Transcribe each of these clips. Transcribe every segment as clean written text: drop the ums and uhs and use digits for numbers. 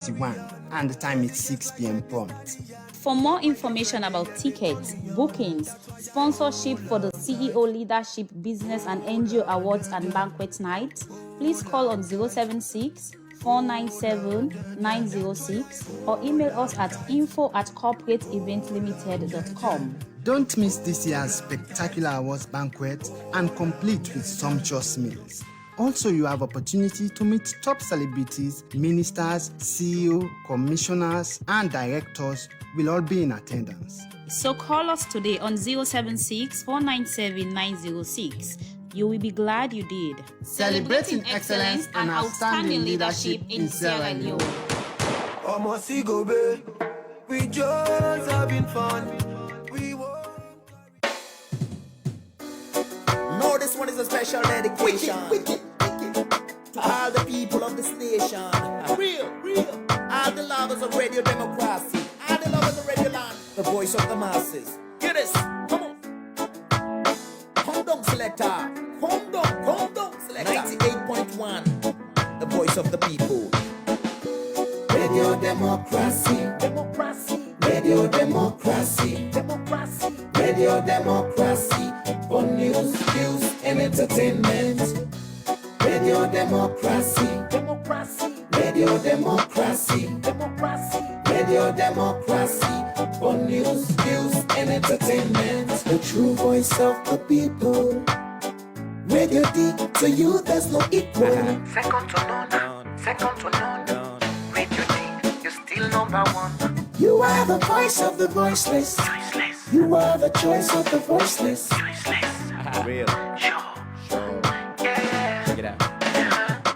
and the time is 6 p.m. prompt. For more information about tickets, bookings, sponsorship for the CEO Leadership Business and NGO Awards and Banquet Night, please call on 076 497 906 or email us at info@corporateeventlimited.com. Don't miss this year's spectacular awards banquet and complete with sumptuous meals. Also, you have opportunity to meet top celebrities, ministers, CEO, commissioners, and directors will all be in attendance. So call us today on 076 497 906. You will be glad you did. Celebrating excellence and outstanding leadership in Sierra Leone. We just having fun. No, this one is a special dedication to all the people of the station. Real. All the lovers of radio democracy. All the lovers of radio land. The voice of the masses. Get this. Come on. Come down, selector. Come down, selector. 98.1. The voice of the people. Radio democracy. Radio democracy. Radio democracy. For news, views, and entertainment. Radio democracy. Radio democracy. Radio democracy. For news, views, and entertainment. The true voice of the people. Radio D, to you there's no equal. Second to none. Radio D, you're still number one. You are the voice of the voiceless. You are the choice of the voiceless. Real. Sure. Yeah. Check it out.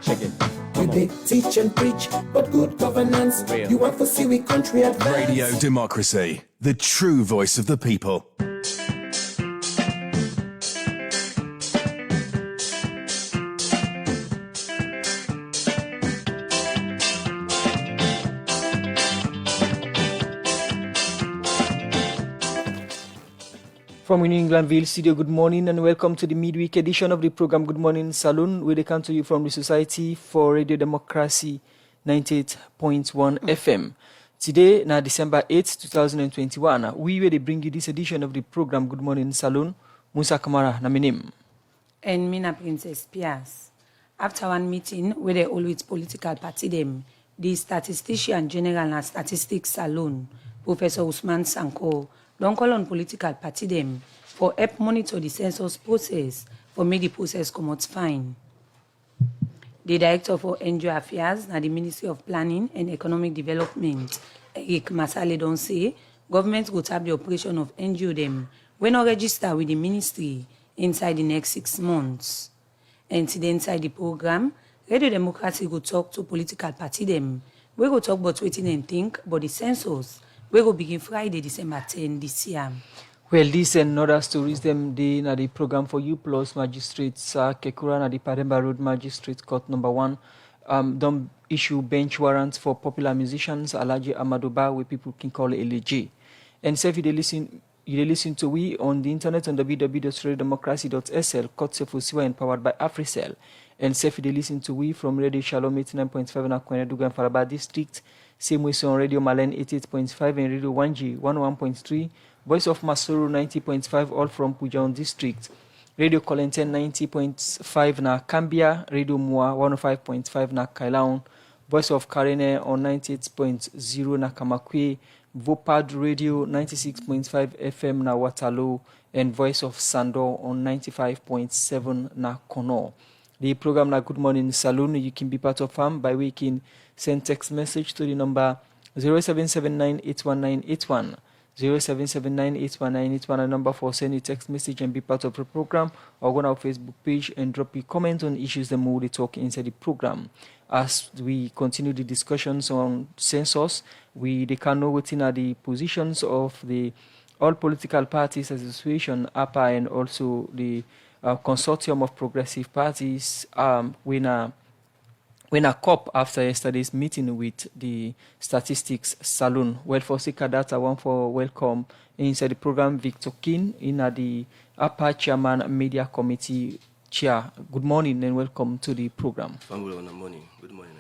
Check it. You did teach and preach, but good governance. Real. You want to see we country advance. Radio Democracy, the true voice of the people. From New Englandville Studio, good morning and welcome to the midweek edition of the program Good Morning Saloon, where they come to you from the Society for Radio Democracy 98.1 FM. Today, now December 8th, 2021, we will bring you this edition of the program Good Morning Saloon. Musa Kamara, Naminim. And Mina Princess Pias. After one meeting where they always political party them, the statistician general and statistics salon, Professor Usman Sanko, don't call on political party them for help monitor the census process for make the process come out fine. The director for NGO Affairs and the Ministry of Planning and Economic Development, Eric Masale, don't say government will tap the operation of NGO them when not register with the ministry inside the next 6 months. And today inside the program, Radio Democracy will talk to political party them. We will talk about waiting and think about the census. We will begin Friday, December 10 this year. Well, this and other stories them the the program for you plus magistrates Kekura na the Paremba Road Magistrate Court number 1 don't issue bench warrants for popular musicians Alhaji Amadoba, where people can call it LG. And so if you listen to we on the internet on www.radiodemocracy.sl, courtesy of Osiwa and powered by AfriCell. And so if you listen to we from Radio Shalom 89.5 in Akweneduga and Faraba District, same way so on Radio Malen 88.5 and Radio 1G 101.3, Voice of Masoro 90.5 all from Pujaon District, Radio Kolenten 90.5 na Cambia, Radio Mua 105.5 na Kailaon, Voice of Karene on 98.0 na Kamakwe, Vopad Radio 96.5 FM na Waterloo, and Voice of Sando on 95.7 na Kono. The program na Good Morning Saloon, you can be part of by waking send text message to the number 0779-81981, 0779-81981, a number for send a text message and be part of the program, or go on our Facebook page and drop a comment on issues that we will talk inside the program. As we continue the discussions on census, they can know within the positions of the all political parties association, APA, and also the consortium of progressive parties, when a COP after yesterday's meeting with the statistics saloon. Well, for Sika Data, one for welcome inside the program, Victor King, in the APA Chairman Media Committee Chair. Good morning and welcome to the program. Good morning. Good morning.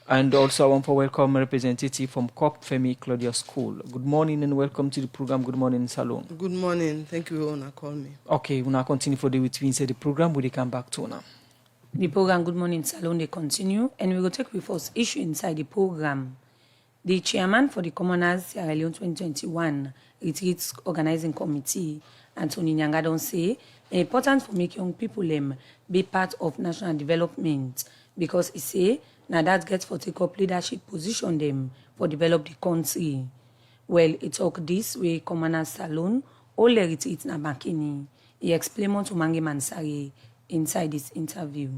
And also I want to welcome representative from COP, Femi Claudia School. Good morning and welcome to the program. Good morning, Salon. Good morning. Thank you, Ona. Call me. Okay, we'll now continue for the with inside the program. We'll come back to now. The program Good Morning Salon, they continue, and we will take the first issue inside the program. The chairman for the Commoners Sierra Leone 2021 Retreats Organizing Committee, Anthony Nyanga, don't say it's important for make young people be part of national development because he say now that gets for take up leadership position them for develop the country. Well, it talk this way Commoners Salon, all the retreats na Makini. He explain more to Mange Mansari inside this interview.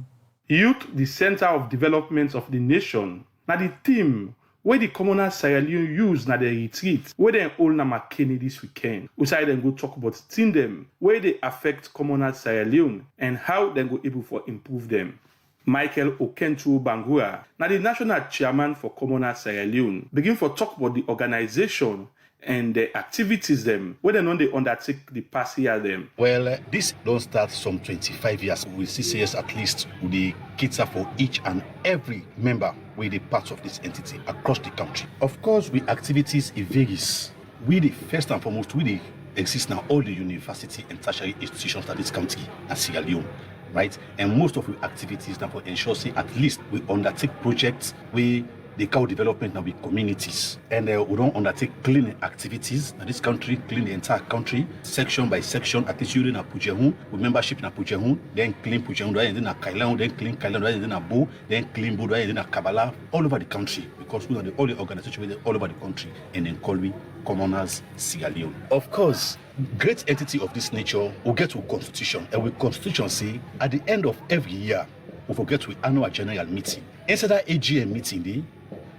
Youth, the center of development of the nation, na the theme where the Commoners Sierra Leone use na the retreat where they all na Makeni this weekend. We say them go talk about thing them where they affect Commoners Sierra Leone and how they go able for improve them. Michael Okentu Bangura, na the national chairman for Commoners Sierra Leone, begin for talk about the organization and the activities them, where they know they undertake the past year them. Well, this don't start some 25 years. We see years at least with the cater for each and every member with the parts of this entity across the country. Of course, with activities, it varies. We the first and foremost, we the exist now all the university and tertiary institutions that this country and Sierra Leone. Right? And most of the activities now for ensure say at least we undertake projects we the cow development now with communities. And we don't undertake cleaning activities in this country, clean the entire country, section by section, at least you in Pujehun, with membership in Pujehun, then clean Pujehun, then Kailan, then clean Kailan, then Bo, then clean Bo, then Kabbalah, all over the country, because we are the only organization all over the country, and then call we Commoners Sierra Leone. Of course, great entity of this nature will get to constitution, and with constitution say, at the end of every year, we forget to annual general meeting. Inside that AGM meeting,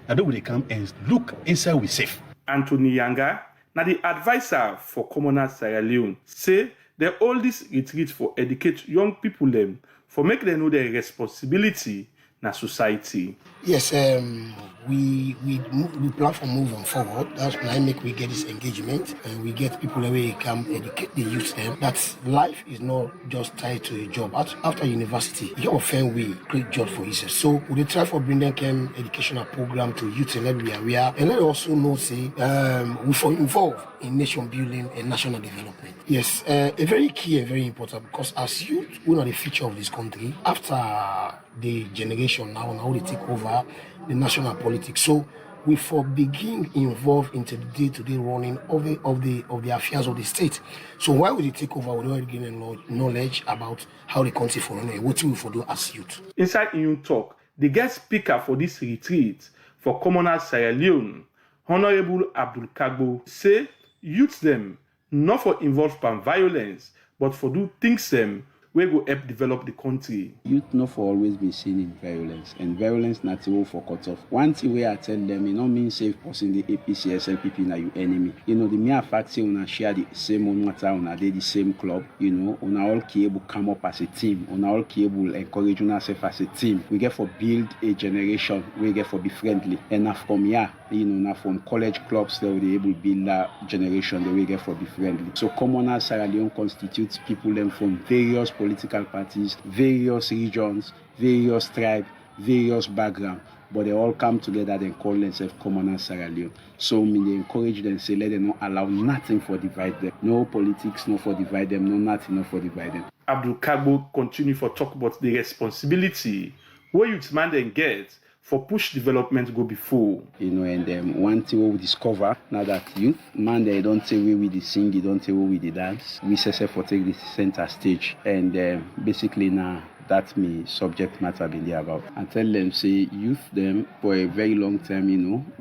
and then we come and look inside we safe. Anthony Nyanga, now the advisor for Commoners Sierra Leone, say they all this retreat for educate young people them for make them know their responsibility na society. Yes, we plan for moving forward. That's why we get this engagement and we get people where we come educate the youth them that life is not just tied to a job. After university, you often we create jobs for yourself. So we try for bringing them educational program to youth in every area, and let also know say we for involved in nation building and national development. Yes, a very key and very important because as youth, we are the future of this country. After the generation now they take over the national politics. So we for begin involved into the day-to-day running of the affairs of the state. So why would they take over? We don't get knowledge about how the country for running. What we for do as youth. Inside Inyun Talk, the guest speaker for this retreat for Commoners Sierra Leone, Honorable Abdul Kagbo, say youth them not for involved in violence, but for do things them we go help develop the country. Youth not for always be seen in violence, and violence not to for cut off. One thing we I tell them, it not mean safe person the APC, SLPP na you enemy. The mere fact say una share the same on matter, una dey the same club, una all able come up as a team, una all able encourage yourself as a team. We get for build a generation, we get for be friendly. And now from here, now from college clubs that we able build that generation that we get for be friendly. So Commoners Sierra Leone constitutes people them from various political parties, various regions, various tribes, various backgrounds, but they all come together and call themselves Commoners Sierra Leone. So they encourage them, say let them not allow nothing for divide them. No politics, no for divide them, no nothing, no for divide them. Abdul Kagbo continue for talk about the responsibility where youth man then get for push development go before. And one thing we discover now that youth, man, they don't say we the sing, they don't say we the dance. We say for take the center stage. And basically now, that's me subject matter been there about. I tell them, say, youth them for a very long time,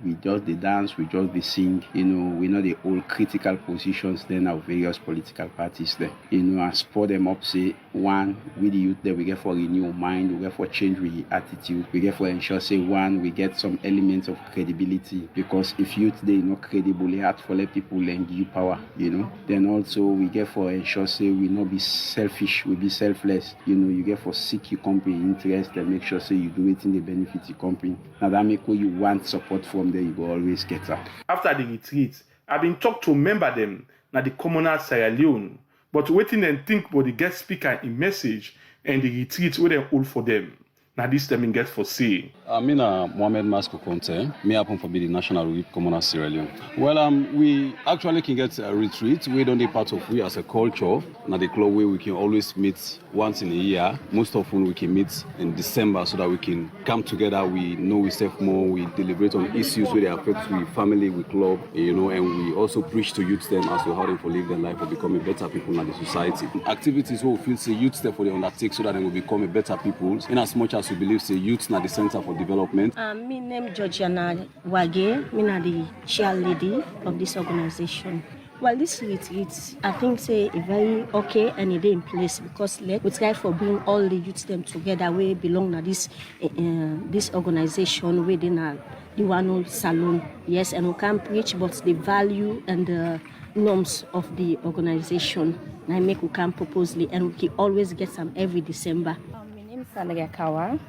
we just the dance, we just the sing, we know the all critical positions then of various political parties there. I spur them up, say, one, with the youth that we get for renew mind, we get for change with attitude, we get for ensure, say, one, we get some elements of credibility, because if youth they not credible, they hard for let people and give you power, Then also we get for ensure, say, we not be selfish, we be selfless, you get for seek your company interest and make sure say you do it in the benefit your company. Now that make what you want support from there, you go always get that. After the retreat, I've been talked to member them na the Commoners Sierra Leone, but waiting and think about the guest speaker in message and the retreat where they hold for them. Now this time get for say. I'm Mohamed Masco Conte. Me happen for be the National Whip Commoner Sierra Leone. Well, we actually can get a retreat. We don't be part of we as a culture. Now the club where we can always meet once in a year. Most often we can meet in December so that we can come together. We know we self more. We deliberate on issues where they affect we family, we club, and we also preach to youth them as to how they for live their life or become a better people in the society. Activities where we feel say youth step for they undertake so that they will become a better people. In as much as we believe say youth na the center for development. My name is Georgiana Wage. I'm the chair lady of this organization. Well, this retreat, I think say very okay and it in place because we try for bring all the youth them together. We belong to this organization within the one salon. Yes, and we can preach about the value and the norms of the organization. And I make we can proposally and we can always get some every December. My name is Sandra Kawa.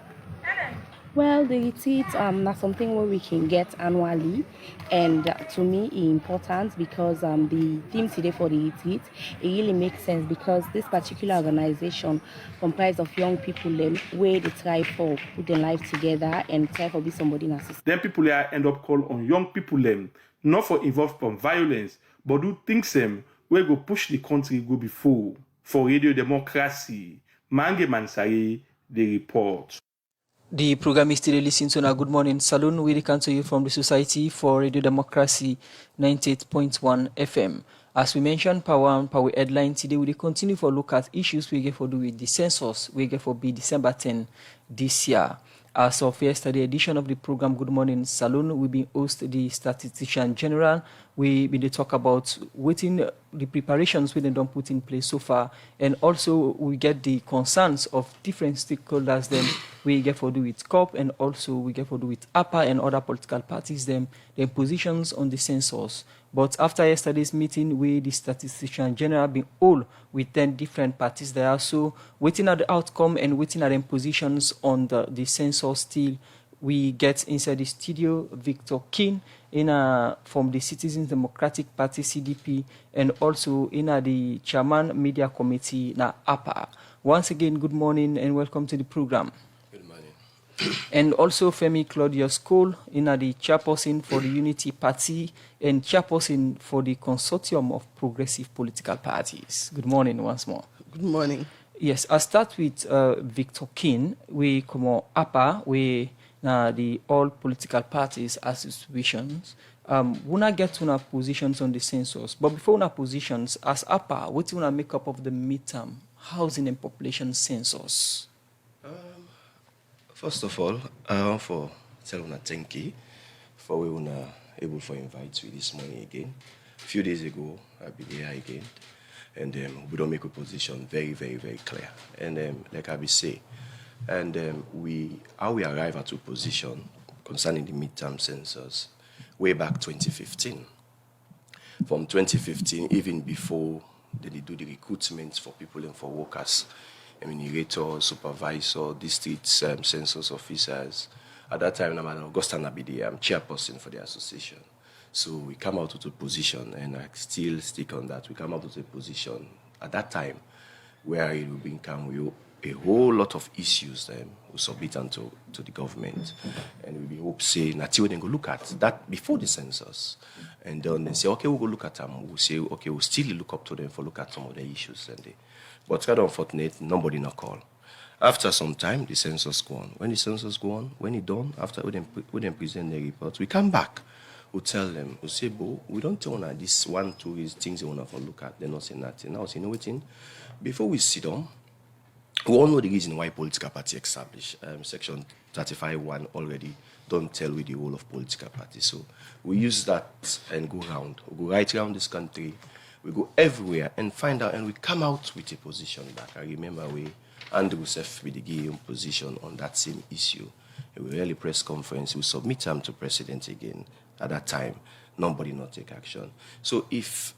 Well, the retreat not something where we can get annually, and to me it's important because the theme today for the retreat it really makes sense because this particular organization comprised of young people where they try for put their life together and try for be somebody in a system. Then people end up call on young people not for involved from violence, but do things where go push the country go before for Radio Democracy. Mange Mansari, the report. The program is still listening to now. Good morning, Saloon. We come to you from the Society for Radio Democracy 98.1 FM. As we mentioned, Power headline today, we will continue for look at issues we get for do with the census. We get for be December 10 this year. As of yesterday edition of the program, Good Morning Saloon, we been host the Statistician General. We been to talk about waiting the preparations we don't put in place so far, and also we get the concerns of different stakeholders. Then we get for do with COP, and also we get for do with APA and other political parties. Them their positions on the census. But after yesterday's meeting, we, the Statistician General, been all with 10 different parties there. So waiting at the outcome and waiting at their positions on the census still, we get inside the studio Victor King from the Citizens Democratic Party, CDP, and also the Chairman Media Committee, APA. Once again, good morning and welcome to the program. And also Femi Claudius Cole, the chairperson for the Unity Party and chairperson for the Consortium of Progressive Political Parties. Good morning once more. Good morning. Yes, I'll start with Victor King. We come on APA, we the all political parties associations. We not get to our positions on the census, but before our positions as APA, what do we make up of the midterm housing and population census? First of all, I want to tell you thank you for we were able to invite you this morning again. A few days ago, I'll be here again, and we don't make a position very, very, very clear. And like I be say, and how we arrive at a position concerning the midterm census way back 2015. From 2015, even before they do the recruitment for people and for workers. Enumerator, supervisor, district census officers. At that time, I'm Augustin Abidi, I'm chairperson for the association. So we come out with a position, and I still stick on that. We come out with a position at that time where it will become a whole lot of issues we submit to the government. And we hope say, Nati, then go look at that before the census. And then they say, okay, we'll go look at them. We'll say, okay, we'll still look up to them for look at some of the issues. But kind of unfortunate, nobody not call. After some time, the census go on. When the census go on, when it done, after we then present the report, we come back. We tell them, we say, Bo, we don't tell them this 1, 2 is things they want to look at. They're not saying nothing. Now, say, you know what? Before we sit down, we all know the reason why political party established. Section 35(1) already don't tell with the whole of political parties. So we use that and go round. We go right around this country. We go everywhere and find out, and we come out with a position back. I remember Andrew Sef with the game position on that same issue. We really press conference. We submit them to president again. At that time, nobody not take action. So if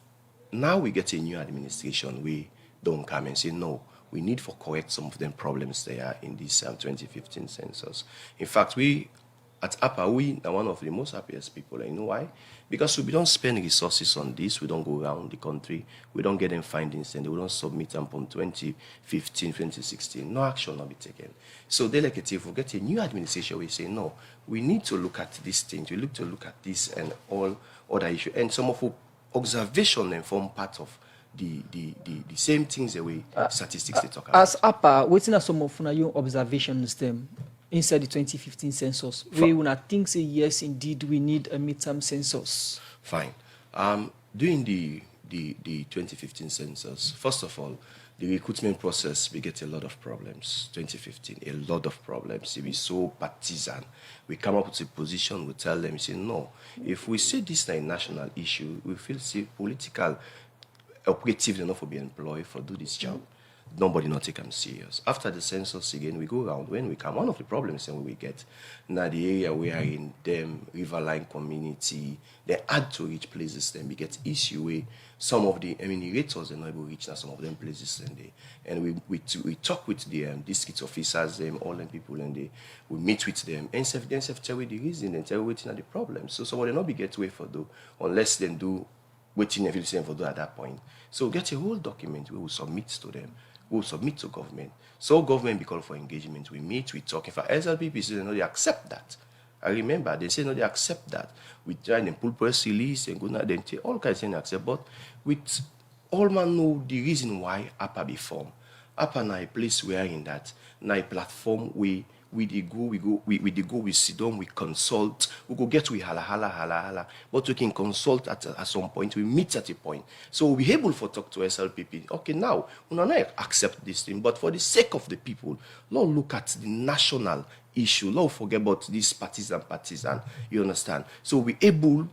now we get a new administration, we don't come and say, no, we need to correct some of them problems there in this 2015 census. In fact, we At APA, we are one of the most happiest people. And you know why? Because we don't spend resources on this. We don't go around the country. We don't get them findings, and we don't submit them from 2015, 2016. No action will be taken. So, Delegate, we get a new administration, we say, no, we need to look at these things. We look to look at this and all other issues. And some of our observation and form part of the same things the way statistics they talk about. As APA, waiting at some of your observations them inside the 2015 census, we will not think say yes, indeed, we need a midterm census. Fine. During the 2015 census, first of all, the recruitment process, we get a lot of problems. 2015, a lot of problems. It was so partisan. We come up with a position, we tell them, we say, no, if we say this is a national issue, we feel say political operatives enough for be employed for do this job. Nobody not take them serious. After the census again, we go around. When we come, one of the problems that we get now the area we are in, them riverine community, they add to reach places. Then we get issue where some of the enumerators are not able to reach now some of them places, and we talk with the district officers, them all them people, and we meet with them and then tell you the reason and tell you waiting at the problem. So some of them not be get way for do unless they do waiting everything for do at that point. So get a whole document we will submit to them. We will submit to government. So government be called for engagement. We meet, we talk. If our SLPP say no, they accept that. I remember they say no, they accept that. We try and pull press release and go now, then all kinds of things accept. But with all man know the reason why APA be formed. APA now a place we are in that. Now a platform we sit down, we consult, we go get we hala. But we can consult at some point, we meet at a point. So we'll be able to talk to SLPP. Okay, now, we don't accept this thing, but for the sake of the people, Lord, look at the national issue. Lord, forget about this partisan, you understand? So we're able,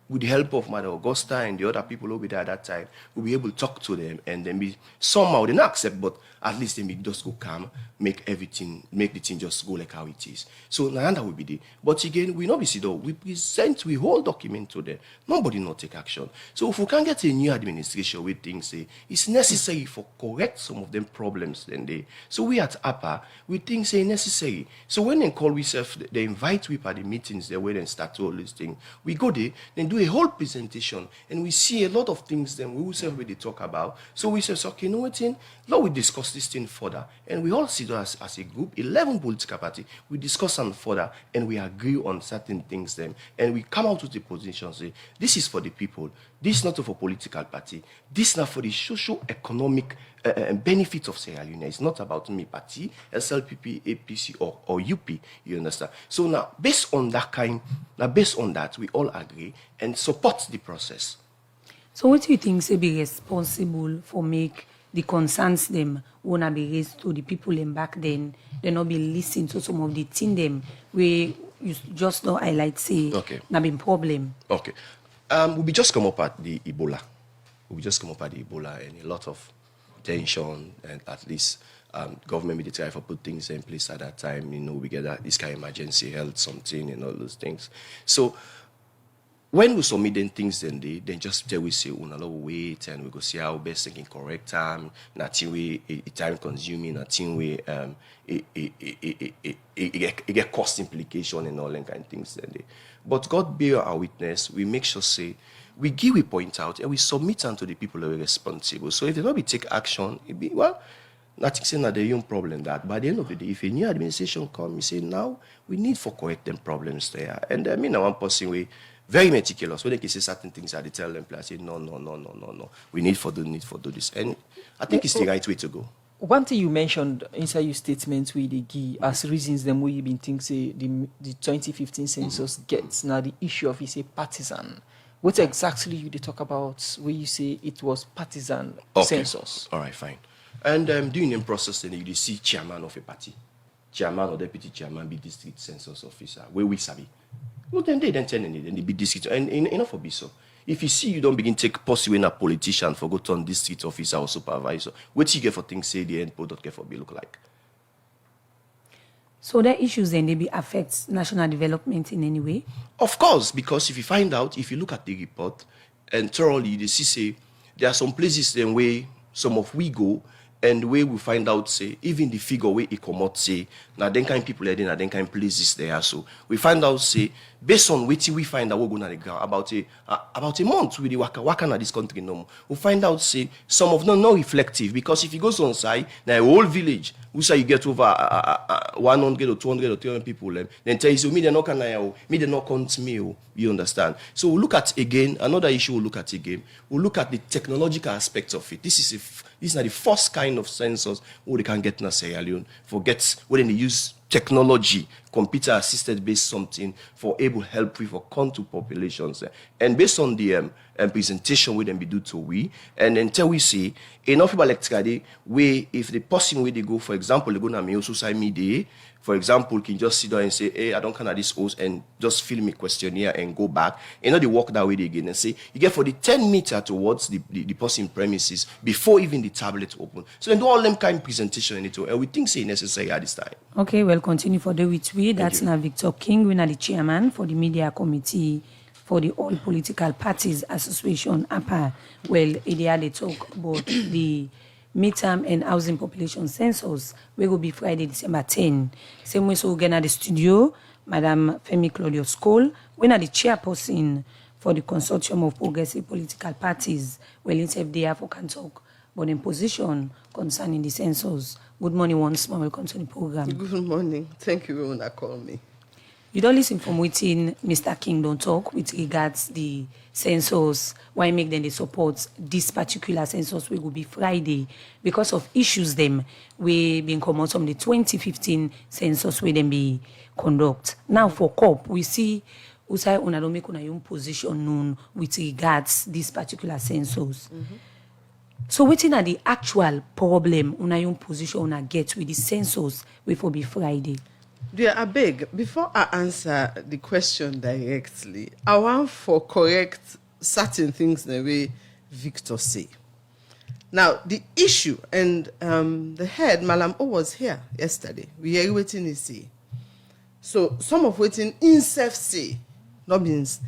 with the help of Mother Augusta and the other people over there at that time, we'll be able to talk to them, and then we somehow they not accept, but at least they make just go calm, make the thing just go like how it is. So now that will be there. But again, we not be see though. We present we whole document to them. Nobody not take action. So if we can get a new administration with things say it's necessary for correct some of them problems, then so we at APA we think say necessary. So when they call we self, they invite we at the meetings there where they start to all these things. We go there, then do a whole presentation, and we see a lot of things then we will say where they talk about. So we say, okay, you know what thing? Now we discuss this thing further, and we all sit as a group, 11 political party, we discuss on further, and we agree on certain things then, and we come out with a position, say, this is for the people, this is not for political party, this is not for the socio-economic benefit of Sierra Leone. It's not about me party, SLPP, APC, or UP, you understand? So now, based on that, we all agree and support the process. So what do you think say be responsible for make the concerns them wanna be raised to the people in back then, they not be listening to some of the thing them where you just don't highlight say na been problem. Okay. We just come up at the Ebola. And a lot of tension, and at least government will try to put things in place at that time. You know, we get this kind of emergency health something and all those things. So when we submit things, then just tell we say, we'll wait and we go see how best they can correct time. Nothing we time consuming. Nothing we it get cost implication and all that kind of things. Then but God bear our witness. We make sure say we point out and we submit them to the people who are responsible. So if they don't be take action, it be nothing saying that the own problem that. By the end of the day, if a new administration comes, we say now we need for correct them problems there. And I mean, one person we very meticulous. When they can say certain things, I tell them, I say, no. We need for do this. And I think it's the right way to go. One thing you mentioned inside your statement with the key as reasons them where you been think say the 2015 census gets now the issue of is a partisan. What exactly you talk about where you say it was partisan census? All right, fine. And during the process, then you see chairman of a party, chairman or deputy chairman be district census officer, where we sabi. Well, then they tell them, then they be district, and enough for be so. If you see you don't begin take pursuing a politician for go turn district officer or supervisor, what you get for things say the end product get for be look like. So the issues then they be affects national development in any way? Of course, because if you find out, if you look at the report and thoroughly, you see say there are some places then where some of we go and where we find out, say, even the figure where it come out, say, now then kind people are there, now then kind places there. So we find out, say, based on which we find out we're going to the ground about a month with the waka na this country no more. We find out, say, some of them not reflective, because if you go on site, now a whole village, we say you get over 100 or 200 or 300 people, then tell you, so me they not can me they not count me, you understand? So we look at again another issue. We look at again. We look at the technological aspects of it. This is not the first kind of sensors where they can get in Sierra Leone. Forget when they use technology, computer assisted based something for able help with for contour populations, and based on the presentation we then be do to we, and until we see enough people like Trade, where if the person where they go, for example, they go na me social media, for example, can just sit down and say, hey, I don't kind of this host, and just fill me questionnaire and go back. You know, they walk that way again and say, you get for the 10 meter towards the person premises before even the tablet open. So then do all them kind of presentation in it, and we think say necessary at this time. Okay, we'll continue for the with we. That's now Victor King, we are the chairman for the media committee for the All Political Parties Association, APA. Well, they talk about the midterm and housing population census. We will be Friday, December 10. Same way, so we're at the studio, Madam Femi Claudius Cole. We're the chairperson for the Consortium of Progressive Political Parties. Well, in FDR for can talk about in position concerning the census. Good morning once more. Welcome to the program. Good morning. Thank you when you call me. You don't listen from within Mr. King don't talk with regards the census, why make them they support this particular census will be Friday because of issues them we been come out from the 2015 census where them be conduct. Now for COP, we see Usai don't make una your position known with regards this particular census. So waiting at the actual problem una your position una get with the census will be Friday. Dear, I beg, before I answer the question directly, I want for correct certain things the way Victor say. Now, the issue, and the head, Malam O, was here yesterday. We are waiting to see. So, some of waiting in self say, no means,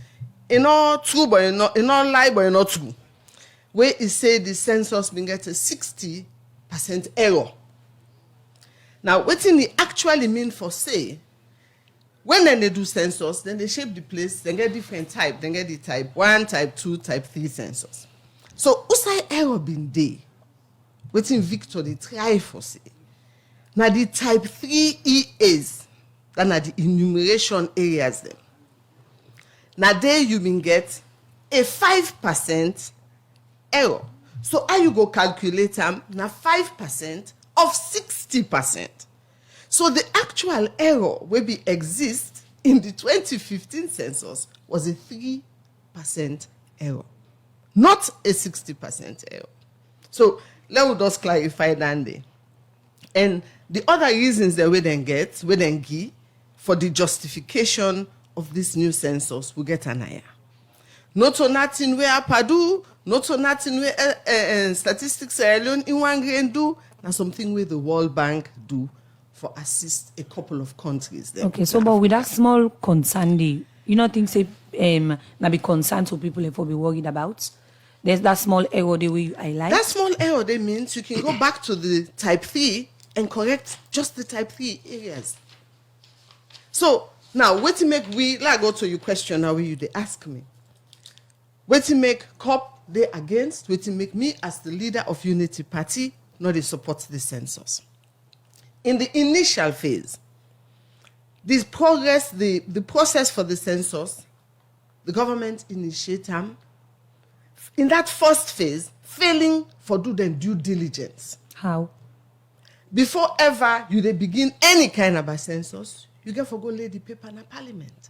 in all true, but in all lie, but in all true. Where it say the census been get a 60% error. Now, what they actually mean for say, when then they do census, then they shape the place, then get different type, then get the type 1, type 2, type 3 census. So, usai error been day, waiting Victor they try for say. Now the type 3 EAs, that are the enumeration areas them. Now there you been get a 5% error. So how you go calculate them? Now 5% of 60%. So the actual error will be exist in the 2015 census was a 3% error, not a 60% error. So let me just clarify that day. And the other reasons that we then give for the justification of this new census, we get an eye. Not to nothing where Padu, not to nothing where statistics alone in one grain do. Now something where the World Bank do for assist a couple of countries. Okay, so but with that small concern, you not think say na be concern to people if be worried about? There's that small error they will highlight. That small error they means you can go back to the type 3 and correct just the type 3 areas. So now what to make we like go to your question now you they ask me. What to make COP they against, what to make me as the leader of Unity Party not they support the census. In the initial phase, this progress, the process for the census, the government initiate them. In that first phase, failing for do them due diligence. How? Before ever you they begin any kind of a census, you get for go lay the paper in a parliament.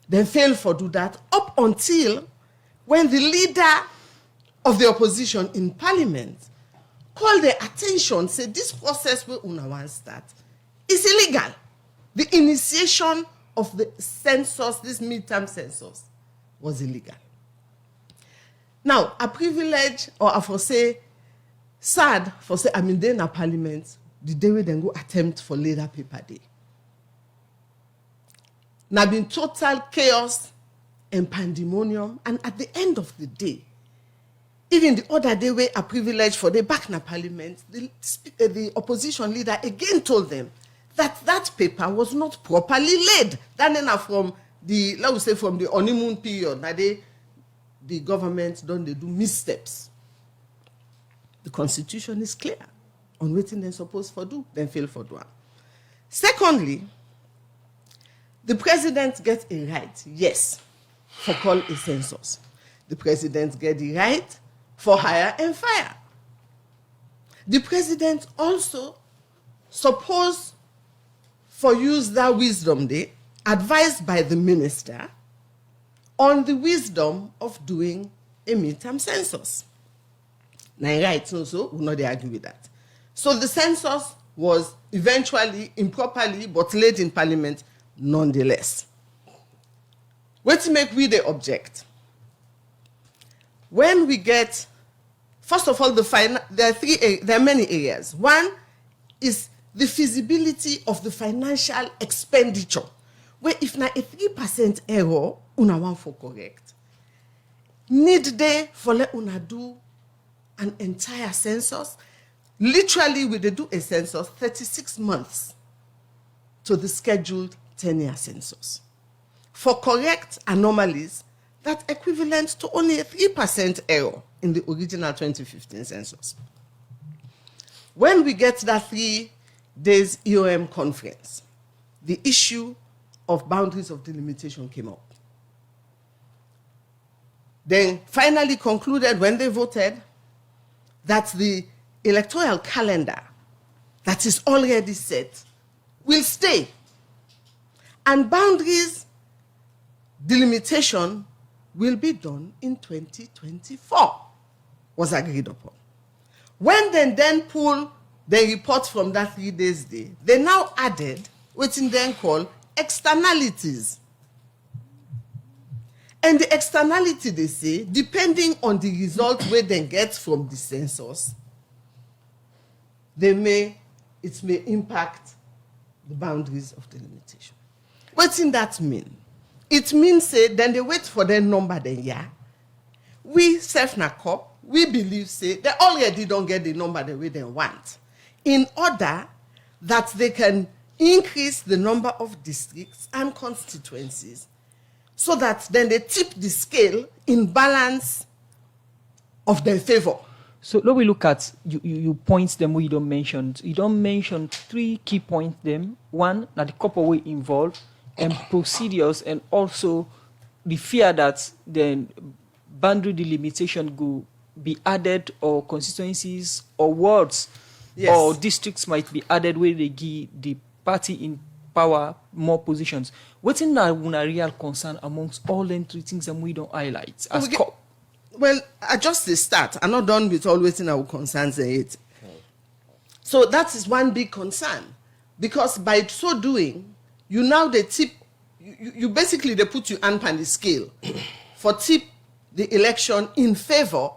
Then fail for do that up until when the leader of the opposition in parliament call their attention, say this process where una want start is illegal. The initiation of the census, this midterm census, was illegal. Now, a privilege or a for say, sad for say, there in a parliament, the day we then go attempt for later paper day. Now, been total chaos and pandemonium, and at the end of the day, even the other day where a privilege for the Bakna Parliament, the opposition leader again told them that paper was not properly laid. That from the, let us say, from the honeymoon period, that the government they do missteps. The constitution is clear on what they're supposed to do, then fail for do. Secondly, the president gets a right, yes, for call a census. The president gets the right for hire and fire. The president also supposed for use that wisdom day, advised by the minister on the wisdom of doing a midterm census. Now, right, so we not argue with that. So the census was eventually improperly but late in Parliament nonetheless. What make we the object? When we get, first of all, there are many areas. One is the feasibility of the financial expenditure, where if na a 3% error, una want for correct, need they for let una do an entire census. Literally, we do a census 36 months to the scheduled 10-year census. For correct anomalies, that's equivalent to only a 3% error in the original 2015 census. When we get that 3 days EOM conference, the issue of boundaries of delimitation came up. Then finally concluded when they voted that the electoral calendar that is already set will stay. And boundaries delimitation will be done in 2024, was agreed upon. When they then pull the report from that 3 days day, they now added what in then call externalities. And the externality, they say, depending on the result where they get from the census, it may impact the boundaries of the limitation. What in that mean? It means, say, then they wait for their number then, yeah. We, self-NACOP, we believe, say, they already don't get the number the way they want, in order that they can increase the number of districts and constituencies so that then they tip the scale in balance of their favor. So let we look at, you points them where you don't mention. You don't mention 3 key points them. One, that the couple way involved, and procedures, and also the fear that then boundary delimitation will be added, or constituencies or wards, yes, or districts might be added where they give the party in power more positions. What's in a real concern amongst all them 3 things that we don't highlight as well, I just start. I'm not done with all waiting our concerns in it. So that is one big concern, because by so doing, you now they tip, you basically they put you on the scale for tip the election in favor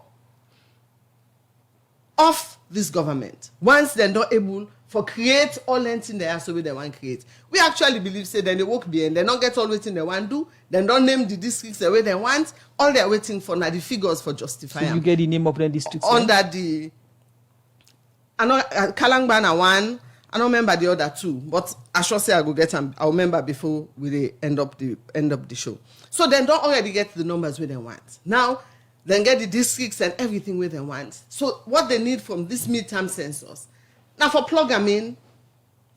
of this government. Once they're not able for create all in there so they want to create. We actually believe, say, then they walk behind, they don't get all waiting they want to do, then don't name the districts the way they want. All they're waiting for now the figures for justify. So you get the name of the districts under the, I know Kalangbana one, I don't remember the other 2, but I sure say I go get them. I'll remember before we end up the show. So then don't already get the numbers where they want. Now, then get the districts and everything where they want. So what they need from this midterm census, now for plug them in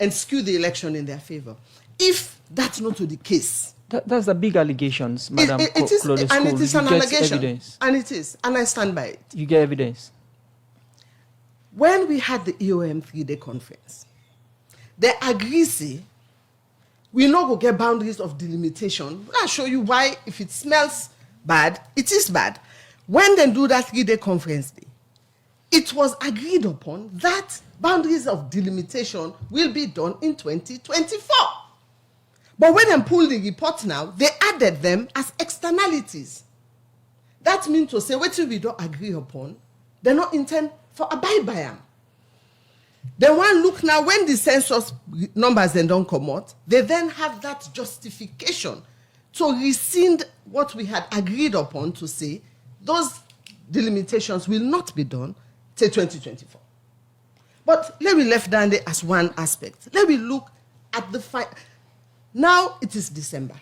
and skew the election in their favor. If that's not the case. That's the big allegations, Madam It is, and it is an allegation. Evidence. And it is, and I stand by it. You get evidence. When we had the EOM 3-day conference, they agree, say, we not go get boundaries of delimitation. I'll show you why, if it smells bad, it is bad. When they do that 3-day conference day, it was agreed upon that boundaries of delimitation will be done in 2024. But when they pull the report now, they added them as externalities. That means to say, what we don't agree upon, they not intend for abide by them. They want look now, when the census numbers then don't come out, they then have that justification to rescind what we had agreed upon to say, those delimitations will not be done till 2024. But let me left down there as one aspect. Let me look at the now it is December.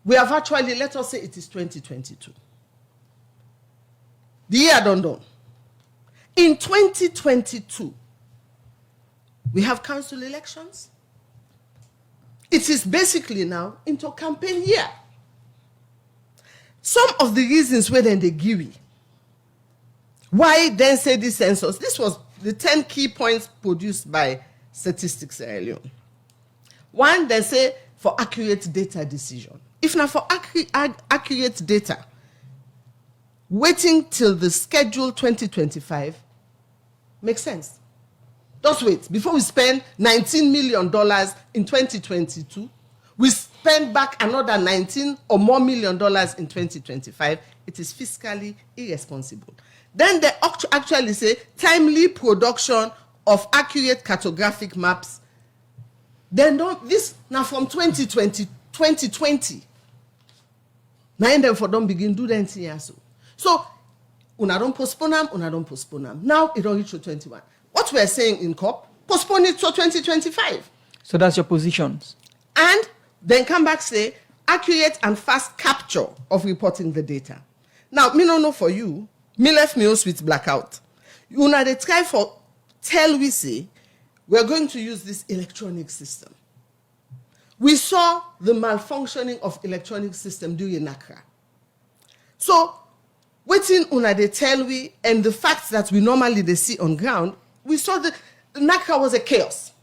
We have actually, let us say it is 2022. The year done. In 2022, we have council elections. It is basically now into campaign year. Some of the reasons where then they give you, why then say this census, this was the 10 key points produced by Statistics Sierra Leone. One, they say for accurate data decision. If not for accurate data, waiting till the schedule 2025 makes sense. Just wait. Before we spend $19 million in 2022, we spend back another 19 or more million dollars in 2025. It is fiscally irresponsible. Then they actually say timely production of accurate cartographic maps. Then don't this now from 2020. Now them for don't begin do that in so. So una don't postpone them. Now it don't reach to 21. What we're saying in COP, postpone it to 2025. So that's your positions. And then come back say accurate and fast capture of reporting the data. Now, me no know for you, me left me with blackout. You know they try for tell we say we're going to use this electronic system. We saw the malfunctioning of electronic system during NACRA. So, waiting una they tell we and the facts that we normally they see on ground, we saw the NACRA was a chaos.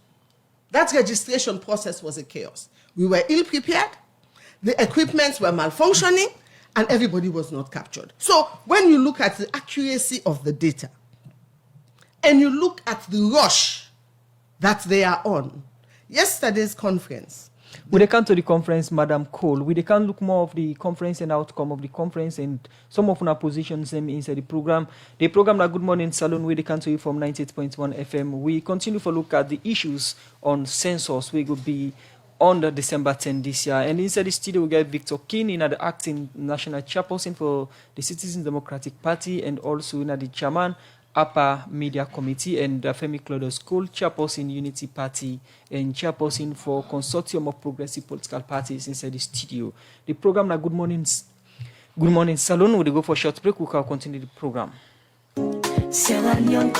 That registration process was a chaos. We were ill prepared, the equipments were malfunctioning, and everybody was not captured. So when you look at the accuracy of the data, and you look at the rush that they are on, yesterday's conference. We come to the conference, Madam Cole. We can look more of the conference and outcome of the conference and some of our positions inside the program. The program, Good Morning Salon, we come to you from 98.1 FM. We continue to look at the issues on census. We will be on the December 10 this year. And inside the studio, we get Victor King, the acting national chairperson for the Citizens Democratic Party, and also the chairman, Upper Media Committee, and Femi Clodos Cole, chairperson Unity Party, and chairperson for Consortium of Progressive Political Parties inside the studio. The program, Good Morning Salon. We'll go for a short break. We'll continue the program. Salon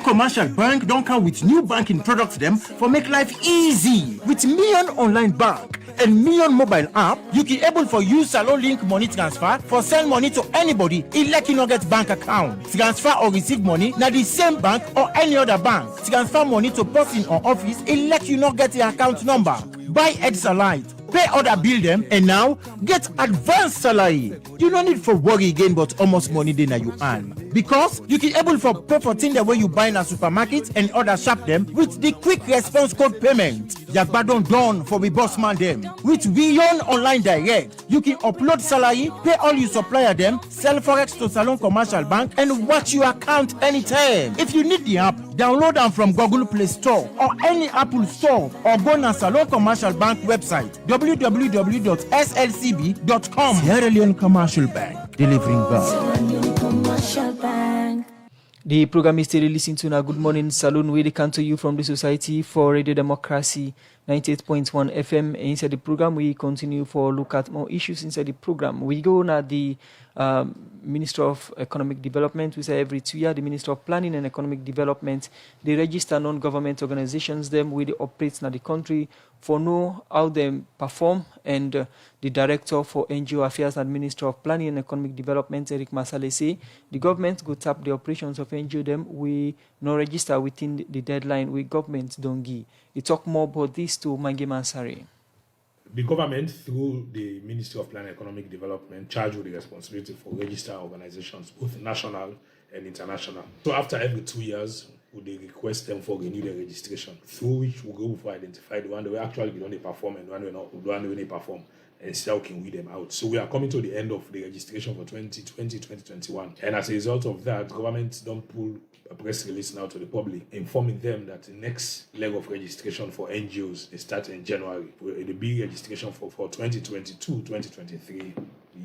Commercial Bank don't come with new banking products them for make life easy. With Million Online Bank and Million Mobile App, you can able for use Salon Link money transfer for send money to anybody in like you not get bank account. Transfer or receive money na the same bank or any other bank. Transfer money to person or office in like you not get the account number. Buy Edsalite, pay other bill them, and now get advanced salary. You don't need for worry again, but almost money then you earn. Because you can able for pay for things the way you buy in a supermarket and other shop them with the quick response code payment. Yagbadon done for we boss man them. With Beyond Online Direct, you can upload salary, pay all your supplier them, sell forex to Salon Commercial Bank, and watch your account anytime. If you need the app, download them from Google Play Store or any Apple Store, or go to Salon Commercial Bank website www.slcb.com. Sierra Leone Commercial Bank, delivering value. The program is still listening to Good Morning Salon. We come to you from the Society for Radio Democracy, 98.1 FM. Inside the program, we continue for look at more issues inside the program. We go now the Minister of Economic Development. We say every 2 years, the Minister of Planning and Economic Development, they register non-government organizations, them with the operates in the country for know how they perform, and the Director for NGO Affairs and Minister of Planning and Economic Development, Eric Masale, say the government go tap the operations of NGO them, we no register within the deadline, we government don't give. We talk more about this to Mange Mansari. The government, through the Ministry of Planning and Economic Development, charged with the responsibility for register organizations, both national and international. So after every 2 years, they request them for renew their registration, through which we go for identify the one that we actually don't perform and the one we don't perform, and see how can we them out. So we are coming to the end of the registration for 2020-2021. And as a result of that, government don't pull a press release now to the public, informing them that the next leg of registration for NGOs, they start in January. The big registration for 2022-2023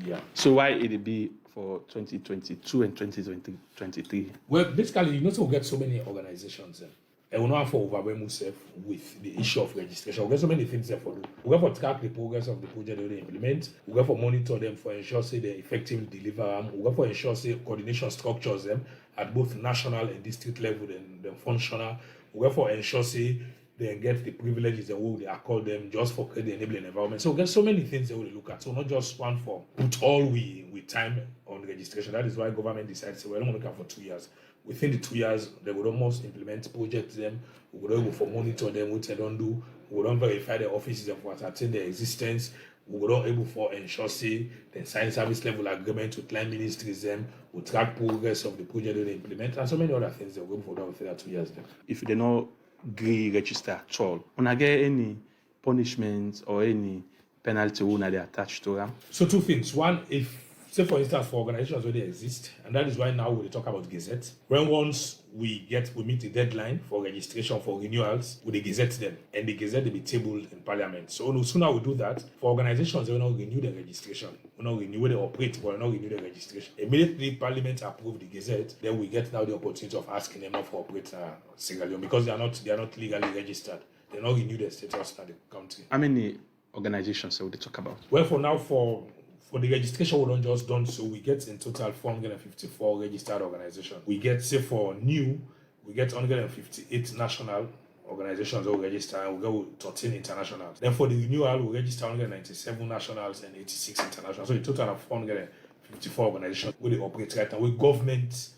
Yeah. So why it be for 2022 and 2023? Well, basically, you know, so we get so many organizations. And we don't have to overwhelm ourselves with the issue of registration. We get so many things there for do. We have to track the progress of the project they implement. We have to monitor them for ensure say they effectively deliver them. We have to ensure say coordination structures them at both national and district level and functional. We have to ensure say they get the privileges and what they accord them just for the enabling environment. So we get so many things that we look at. So not just one form. Put all we time on registration. That is why government decided so we don't want to come for 2 years. Within the 2 years, they would almost implement projects them. We would able to monitor them, what they don't do. We would don't verify their offices and what attain their existence. We would not able to ensure say the sign service level agreement with line ministries them. We track progress of the project that they implement and so many other things that we will do within that 2 years then. If they don't agree register at all, when I get any punishment or any penalty when they attached to them? So two things. One, if say for instance for organizations where they exist, and that is why now we talk about Gazette. When once we meet the deadline for registration for renewals, we Gazette them, and the Gazette will be tabled in Parliament. So no sooner we do that, for organizations they will not renew their registration, we will not renew where they operate, but will not renew their registration. Immediately Parliament approve the Gazette, then we get now the opportunity of asking them not for operate Sierra Leone because they are not legally registered. They not renew their status in the country. How many organizations will they talk about? Well, for now, for the registration, we don't just done so. We get in total 454 registered organizations. We get, say, for new, we get 158 national organizations that we register, and we go with 13 internationals. Then for the renewal, we register 197 nationals and 86 internationals. So in total of 454 organizations where they operate right now. With government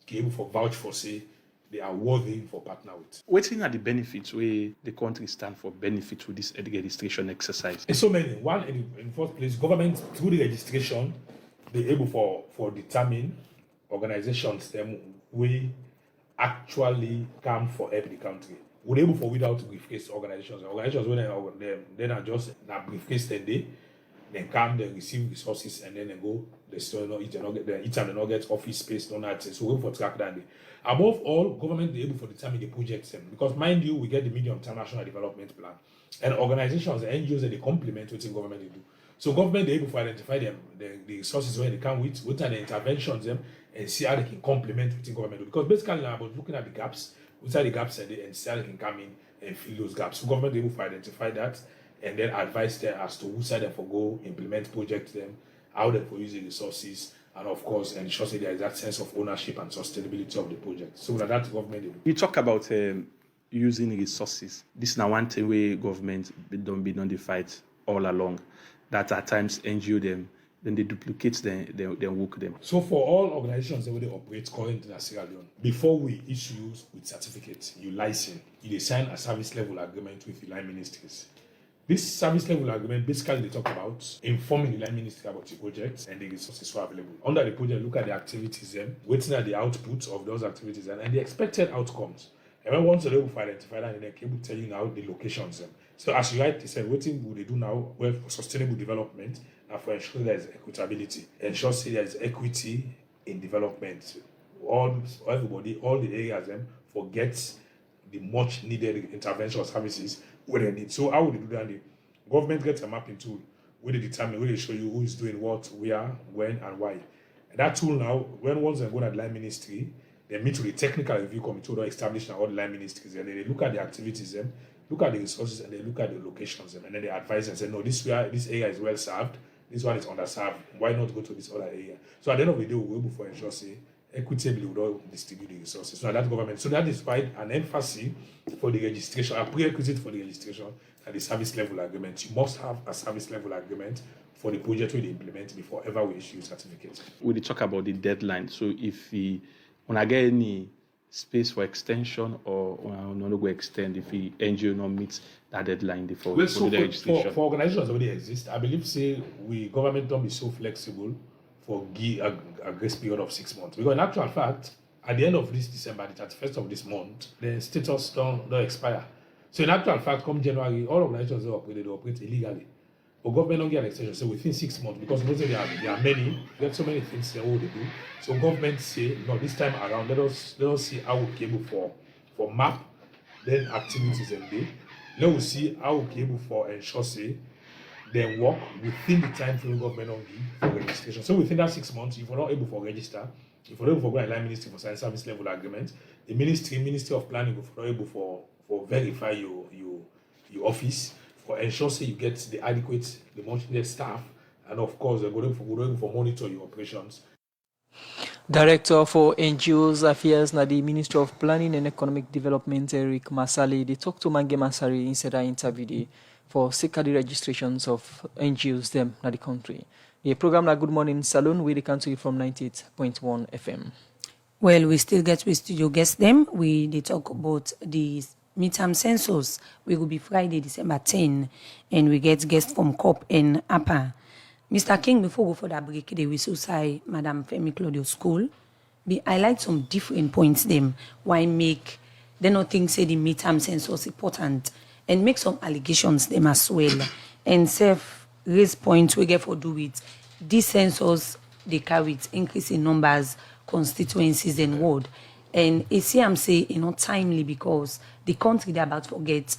able for vouch for say they are worthy for partner with. What are the benefits where the country stand for benefit with this registration exercise? There's so many. One, in first place, government through the registration, they able for determine organizations them we actually come for help the country. We're able for without briefcase organizations. Organizations when they are just not briefcase they come, they receive resources, and then they go. They still not eat, they not get office space, no nothing. So we for track that. Above all, government be able to determine the projects, because mind you, we get the medium-term national development plan, and organizations, the NGOs, that they complement what the government they do. So government they able to identify them, the resources where they come with, what are the interventions them, and see how they can complement what the government do. Because basically now about looking at the gaps, what are the gaps and see how they can come in and fill those gaps. So government able to identify that, and then advise them as to who side they for go implement projects them, how they for use the resources, and of course ensure that there is that sense of ownership and sustainability of the project. So that's government they do. You talk about using resources. This is now one thing where government don't be on the fight all along. That at times NGO them, then they duplicate their work them. So for all organizations that they operate currently in Sierra Leone, before we issue with certificates, you license, you sign a service level agreement with the line ministries. This service level agreement basically they talk about informing the line ministry about the project and the resources who are available. Under the project, look at the activities waiting at the output of those activities and the expected outcomes. And when once they're able to identify that, they're able to tell you now the locations. So as you rightly said, what will they do now? Well, for sustainable development and for ensuring there is equitability. Ensure there is equity in development. Everybody, all the areas forget the much needed intervention services where they need. So how would they do that? The government gets a mapping tool where they determine, where they show you who is doing what, where, when, and why. And that tool now, when once they go to the line ministry, they meet with the technical review committee to establish all the line ministries, and then they look at the activities, look at the resources, and they look at the locations, and then they advise and say, no, this area is well served, this one is underserved, why not go to this other area? So at the end of the day, we'll be able to ensure equitably we don't distribute the resources. So that government, so that is why an emphasis for the registration, a prerequisite for the registration and the service level agreement. You must have a service level agreement for the project we implement before ever we issue certificates. We talk about the deadline. So if when I get any space for extension or not go extend if the NGO not meets that deadline for the registration. For organizations that already exist, I believe government don't be so flexible for give a grace period of 6 months. Because in actual fact, at the end of this December, the 31st of this month, the status don't expire. So in actual fact, come January, all organizations they operate illegally. But government don't get an extension, so within 6 months, because mostly there are many, we have so many things they do. So government say, no, this time around, let us see how we able for map, then activities and day. Let us see how we able for ensure then work within the time frame government will give for registration. So within that 6 months, if you're not able to register, if you're able to go and line Ministry for Science Service Level Agreement, the Ministry of Planning will not able for verify your office, for ensure say you get the adequate, the much needed staff, and of course they're going for monitor your operations. Director for NGOs Affairs na the Ministry of Planning and Economic Development, Eric Masali, they talked to Mange Masari inside our interview for the registrations of NGOs them na the country. The program na Good Morning Saloon, we come to you from 98.1 FM. Well, we still get with studio guests them. They talk about the midterm census. We will be Friday, December 10, and we get guests from COP and APA. Mr. King, before we go for that break, we will say Madam Femi Claudio School. We highlight some different points them. Why make they not think say the midterm census important and make some allegations them as well. And raise points we get for do with this census they carry it increase in numbers, constituencies and ward. And ACM say not timely because the country they about to forget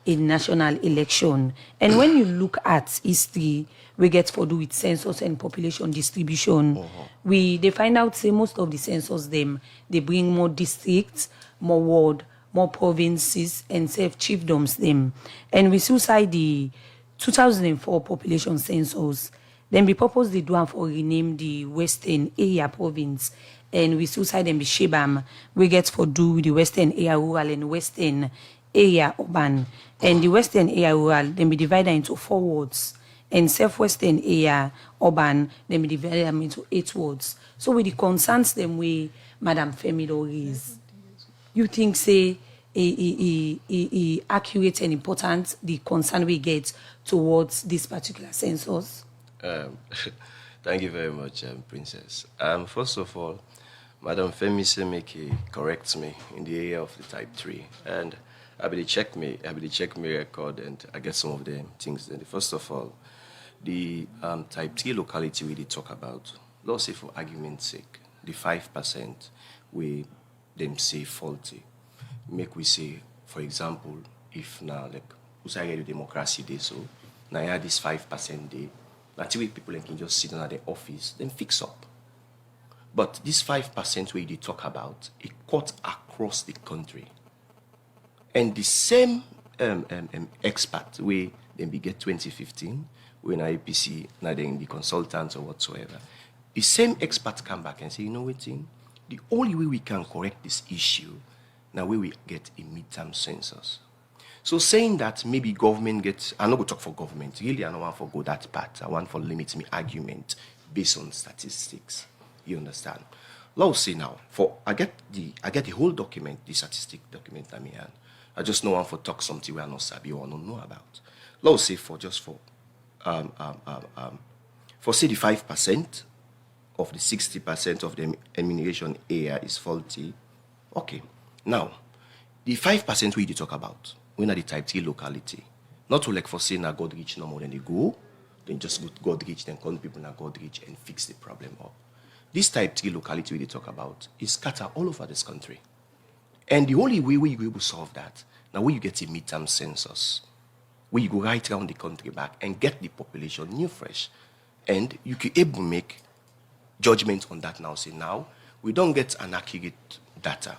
a national election. And when you look at history, we get for do with census and population distribution. They find out say most of the census them they bring more districts, more ward, more provinces and chiefdoms them. And we still say the 2004 population census. Then we purpose the do for rename the Western Area Province. And we still say them the Shebam. We get for do with the Western Area Rural and Western Area Urban. And the Western Area Rural then be divided into 4 wards. And Southwestern Area Urban then be divided into 8 wards. So with the concerns them we Madam Femi raise, you think say accurate and important the concern we get towards this particular census? Thank you very much, Princess. First of all, Madam Femi Semeke corrects me in the area of the type 3. And I will check me record and I get some of the things. First of all, the type 3 locality we did talk about, let's say for argument's sake, the 5% we them say faulty. Make we say, for example, if now like Usai democracy day so now you have this 5% day, that's way people can just sit down at the office, then fix up. But this 5% we did talk about, it cut across the country. And the same expert we then we get 2015, when IPC, now then the consultants or whatsoever, the same expert come back and say, you know what thing? The only way we can correct this issue, now where we get a midterm census. So saying that maybe government gets, I'm not going to talk for government, really I don't want to go that part. I want to limit my argument based on statistics. You understand? Let's say now, I get the whole document, the statistic document I mean, I just know one for talk something where I not sabi or don't know about. Let's say for say the 5% of the 60% of the enumeration area is faulty. Okay. Now, the 5% we did talk about, when are the type 3 locality, not to like for saying that Godrich no more than they go, then just go to Godrich, then call people na Godrich and fix the problem up. This type 3 locality we did talk about is scattered all over this country. And the only way where you go able to solve that, now where you get a midterm census, where you go right around the country back and get the population new fresh. And you can able to make judgment on that now. Say now, we don't get an accurate data.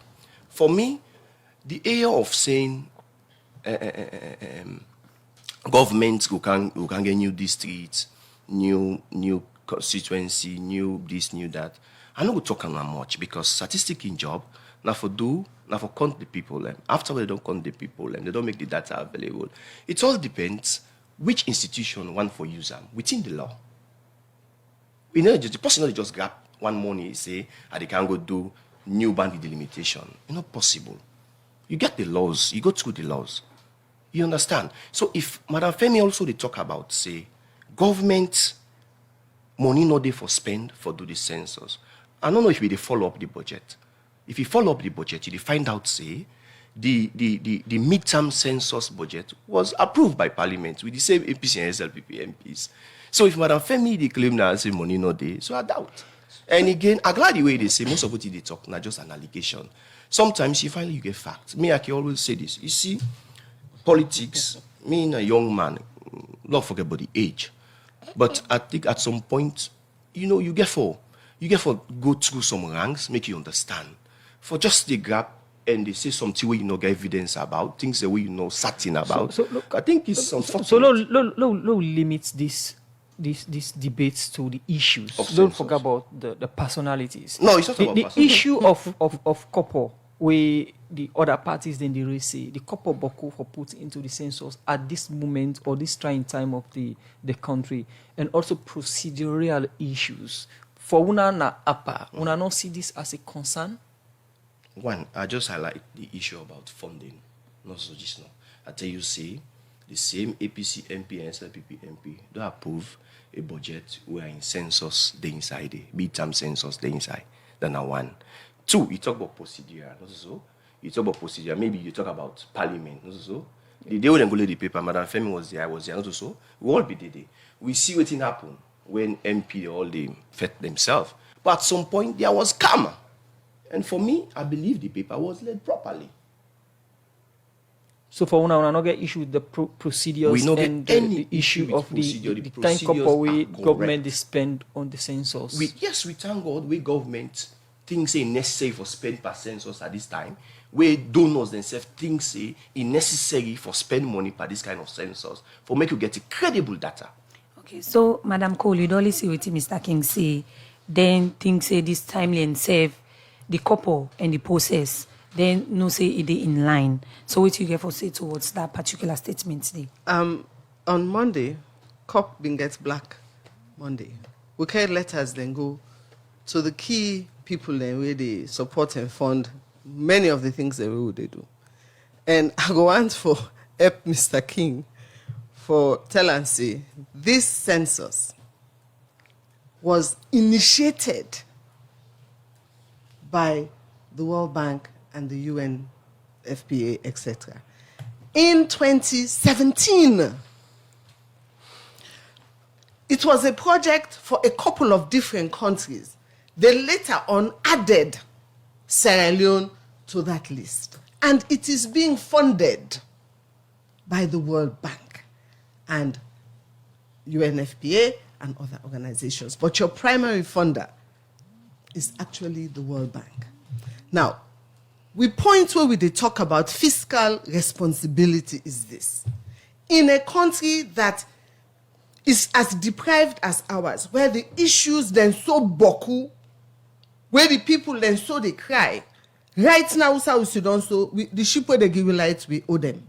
For me, the area of saying governments who can get new districts, new constituency, new this, new that, I'm not going to talk on that much because statistic in job, now for count the people. After they don't count the people and they don't make the data available, it all depends which institution want for use them within the law. You know, the person not just grab one money, say, and they can go do new boundary delimitation. It's not possible. You get the laws, you go through the laws. You understand? So if Madam Femi also they talk about, say, government money not there for spend for do the census. I don't know if we follow up the budget. If you follow up the budget, you find out, say, the midterm census budget was approved by Parliament with the same APC and SLPP MPs. So if Madam Femi they claim that say money not there, so I doubt. And again, I'm glad the way they say most of what they talk, not just an allegation. Sometimes you finally get facts. Me, I can always say this. You see, politics, me a young man, not forget about the age. But I think at some point, you get for go through some ranks, make you understand. For just the gap and they say something where get evidence about, things that we certain about. So look, I think it's unfortunate. So no limits this debates to the issues. Don't forget about the personalities. No, it's not about the personalities. issue of couple where the other parties then they say the couple Boko for put into the census at this moment or this trying time of the country, and also procedural issues. For una na apa, una not see this as a concern? One, I just highlight the issue about funding. Not so just now. I tell you, see, the same APC MP and SLPP MP don't approve a budget where in census they inside it, midterm census they inside. Then one. Two, you talk about procedure, not so. You talk about procedure. Maybe you talk about parliament, not so. The day when they go the paper, Madam Femi was there, I was there, not so. We all be there. We see what happen when MP all they fed themselves. But at some point there was karma. And for me, I believe the paper was led properly. So for una not get issue with the procedures and the issue of the time couple way government they spend on the census. We thank God we government things say necessary for spend per census at this time. Where donors themselves think say it necessary for spend money per this kind of census for make you get a credible data. Okay, so Madam Cole, you'd only see what Mr. King say, then things say this timely and safe, the couple and the process, then no say it in line. So what you get for say towards that particular statement today? On Monday, COP bin gets black Monday. We carry letters then go to the key people then where they support and fund many of the things that they do. And I go on for help Mr. King for tell and say this census was initiated by the World Bank and the UNFPA, etc. in 2017. It was a project for a couple of different countries. They later on added Sierra Leone to that list. And it is being funded by the World Bank and UNFPA and other organizations. But your primary funder is actually the World Bank. Now, we point where we talk about fiscal responsibility is this. In a country that is as deprived as ours, where the issues then so boku, where the people then so they cry, right now, South Sudan, the ship where they give you lights, we owe them.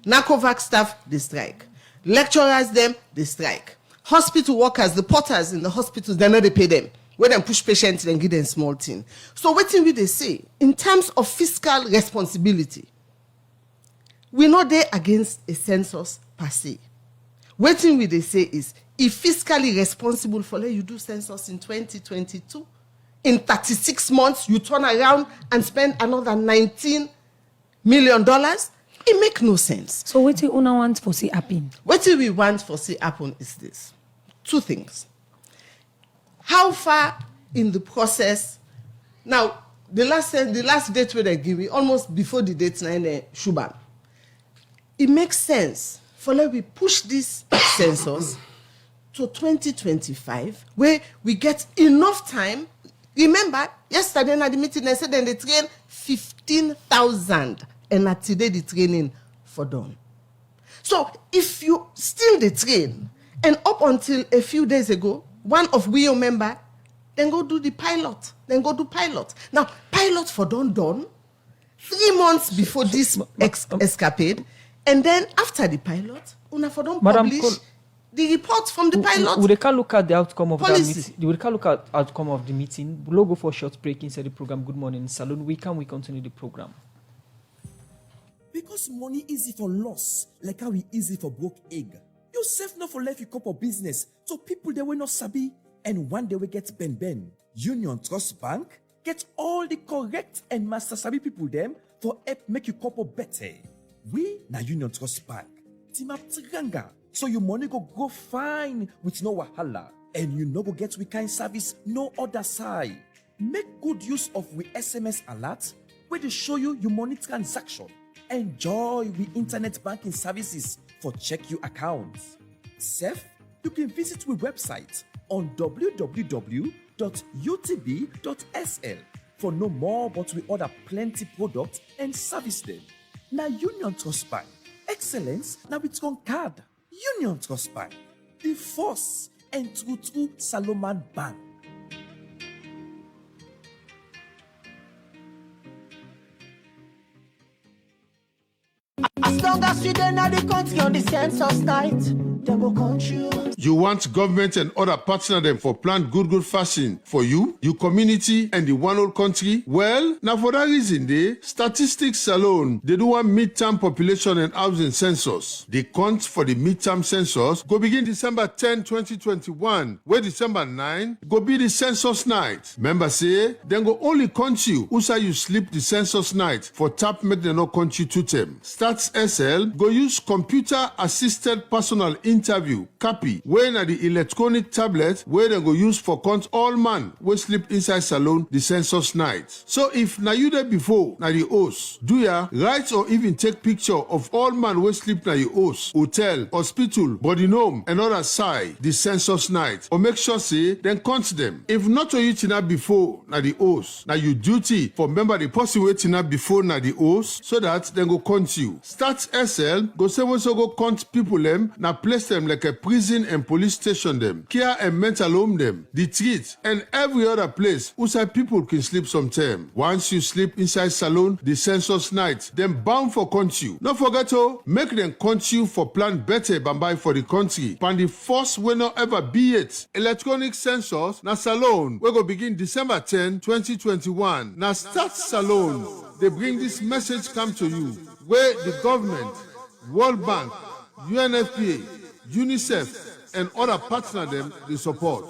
NACOVAC staff, they strike. Lecturers, them, they strike. Hospital workers, the porters in the hospitals, they know they pay them. When they push patients, then give them small thing. So what will they say? In terms of fiscal responsibility, we're not there against a census per se. What will they say is, if fiscally responsible for let you do census in 2022, in 36 months, you turn around and spend another $19 million, it makes no sense. So what do una want for say happen? What do we want for say happen is this. Two things. How far in the process? Now, the last date where they give me, almost before the date 9 Shuban. It makes sense for let we push this census to 2025, where we get enough time. Remember, yesterday at the meeting, they said they train 15,000, and at today the training for done. So if you still the train, and up until a few days ago, one of WIO member, then go do the pilot. Then go do pilot. Now, pilot for done 3 months before this escapade, and then after the pilot, una for done publish the report from the pilot. We can look at the outcome of policy. that meeting. We can look at outcome of the meeting. We'll go for a short break inside the program. Good morning, Salon. We continue the program. Because money easy for loss, like how it easy for broke egg. You save not for life, you couple business. So people they will not sabi, and one day we get Ben. Union Trust Bank get all the correct and master sabi people them for help make you couple better. We na Union Trust Bank. Team up Tiranga. So your money go fine with no wahala. And you no go get we kind service no other side. Make good use of we SMS alert where they show you your money transaction. Enjoy we internet banking services for check your accounts. Sef, you can visit our website on www.utb.sl for know more about we order plenty products and service them. Now Union Trust Bank, excellence now it's on card. Union Trust Bank, the force and true Salomon Bank. As long as you don't know the country on the census night, they go country. You want government and other partner them for plan good fashion for you, your community, and the one whole country? Well, now for that reason, the Statistics alone, they do one midterm population and housing census. The count for the midterm census go begin December 10, 2021, where December 9 go be the census night. Members say, then go only count you who say you sleep the census night for tap make them not count you to them. Stats SL go use computer assisted personal interview, copy, when at the electronic tablet where they go use for count all man we sleep inside salon the census night. So if na you there before na the host, do ya write or even take picture of all man we sleep na your host, hotel, hospital, body home, and other side the census night, or make sure say then count them. If not to you tina before na the host, na your duty for remember the person waiting up before na the host so that then go count you. Start SL go say we so go count people them na place them like a prison and police station them, care and mental home them, the treat, and every other place outside people can sleep sometime. Once you sleep inside salon, the census night, them bound for count you. Don't forget to make them count you for plan better bambai for the country. Pan the first will not ever be it. Electronic census na salon we go begin December 10, 2021. Na start salon. They bring this message come to you where the government, World Bank, UNFPA, UNICEF, and other partner them they support.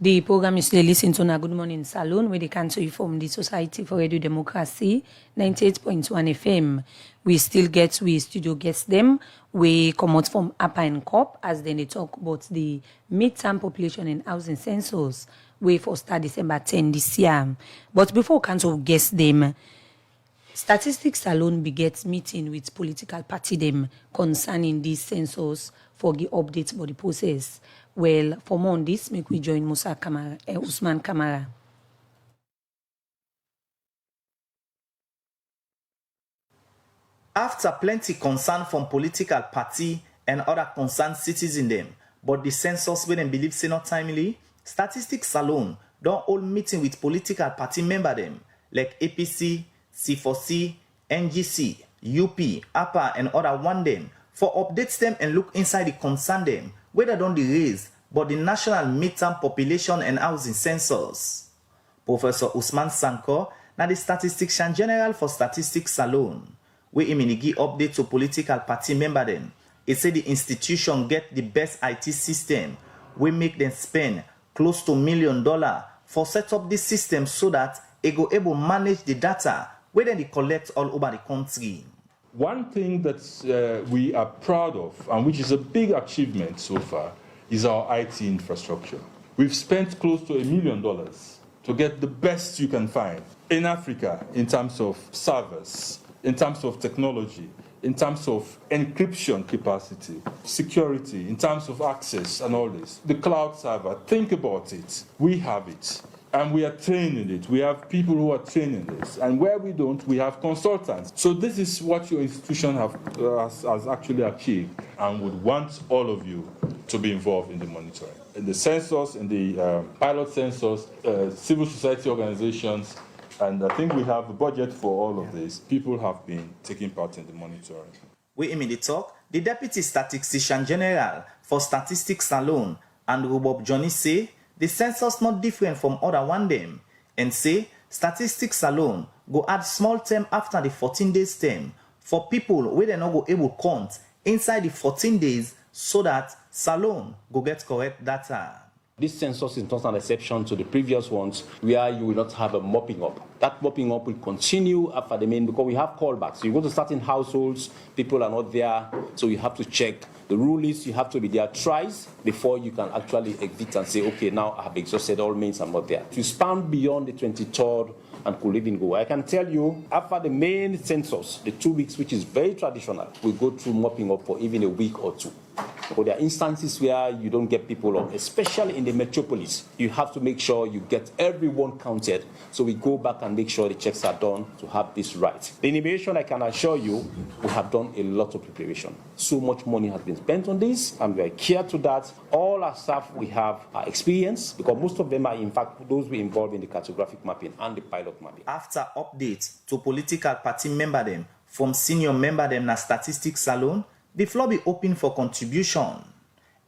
The program you still listen to now Good Morning Salon, where they can to you from the Society for Radio Democracy, 98.1 FM. We still get studio guests them. We come out from Upper and Cop as they talk about the midterm population and housing census. We for start December 10 this year. But before we can guest them, Statistics alone begets meeting with political party them concerning this census for the updates for the process. Well, for more on this, make we join Usman Kamara. After plenty concern from political party and other concerned citizens them, but the census when them believe say not timely, Statistics alone don't all meeting with political party member them like APC, C4C, NGC, UP, APA, and other one them for updates them and look inside the concern them, whether don't the raise, but the national midterm population and housing census. Professor Usman Sanko, now the statistician general for Statistics alone, we immediately update to political party member them. It said the institution get the best IT system, we make them spend close to $1 million for set up this system so that it go able manage the data where they collect all over the country. One thing that we are proud of, and which is a big achievement so far, is our IT infrastructure. We've spent close to $1 million to get the best you can find in Africa in terms of servers, in terms of technology, in terms of encryption capacity, security, in terms of access and all this. The cloud server, think about it. We have it. And we are training it. We have people who are training this. And where we don't, we have consultants. So this is what your institution has actually achieved, and would want all of you to be involved in the monitoring. In the census, in the pilot census, civil society organizations, and I think we have a budget for all of this. People have been taking part in the monitoring. We immediately talk, the Deputy Statistician General for Statistics alone, and Bob Johnny say, the census not different from other one them, and say Statistics alone go add small term after the 14 days term for people where they not go able count inside the 14 days so that Salon go get correct data. This census is not an exception to the previous ones where you will not have a mopping up. That mopping up will continue after the main because we have callbacks. So you go to certain households, people are not there, so you have to check. The rule is you have to be there twice before you can actually exit and say, okay, now I have exhausted all means, I'm not there. To span beyond the 23rd and could even go. I can tell you, after the main census, the 2 weeks, which is very traditional, we go through mopping up for even a week or two. But there are instances where you don't get people on, especially in the metropolis. You have to make sure you get everyone counted. So we go back and make sure the checks are done to have this right. The enumeration, I can assure you, we have done a lot of preparation. So much money has been spent on this, and we are care to that. All our staff we have are experienced, because most of them are, in fact, those we involved in the cartographic mapping and the pilot mapping. After updates to political party member them from senior member them na statistics salon, the floor be open for contribution.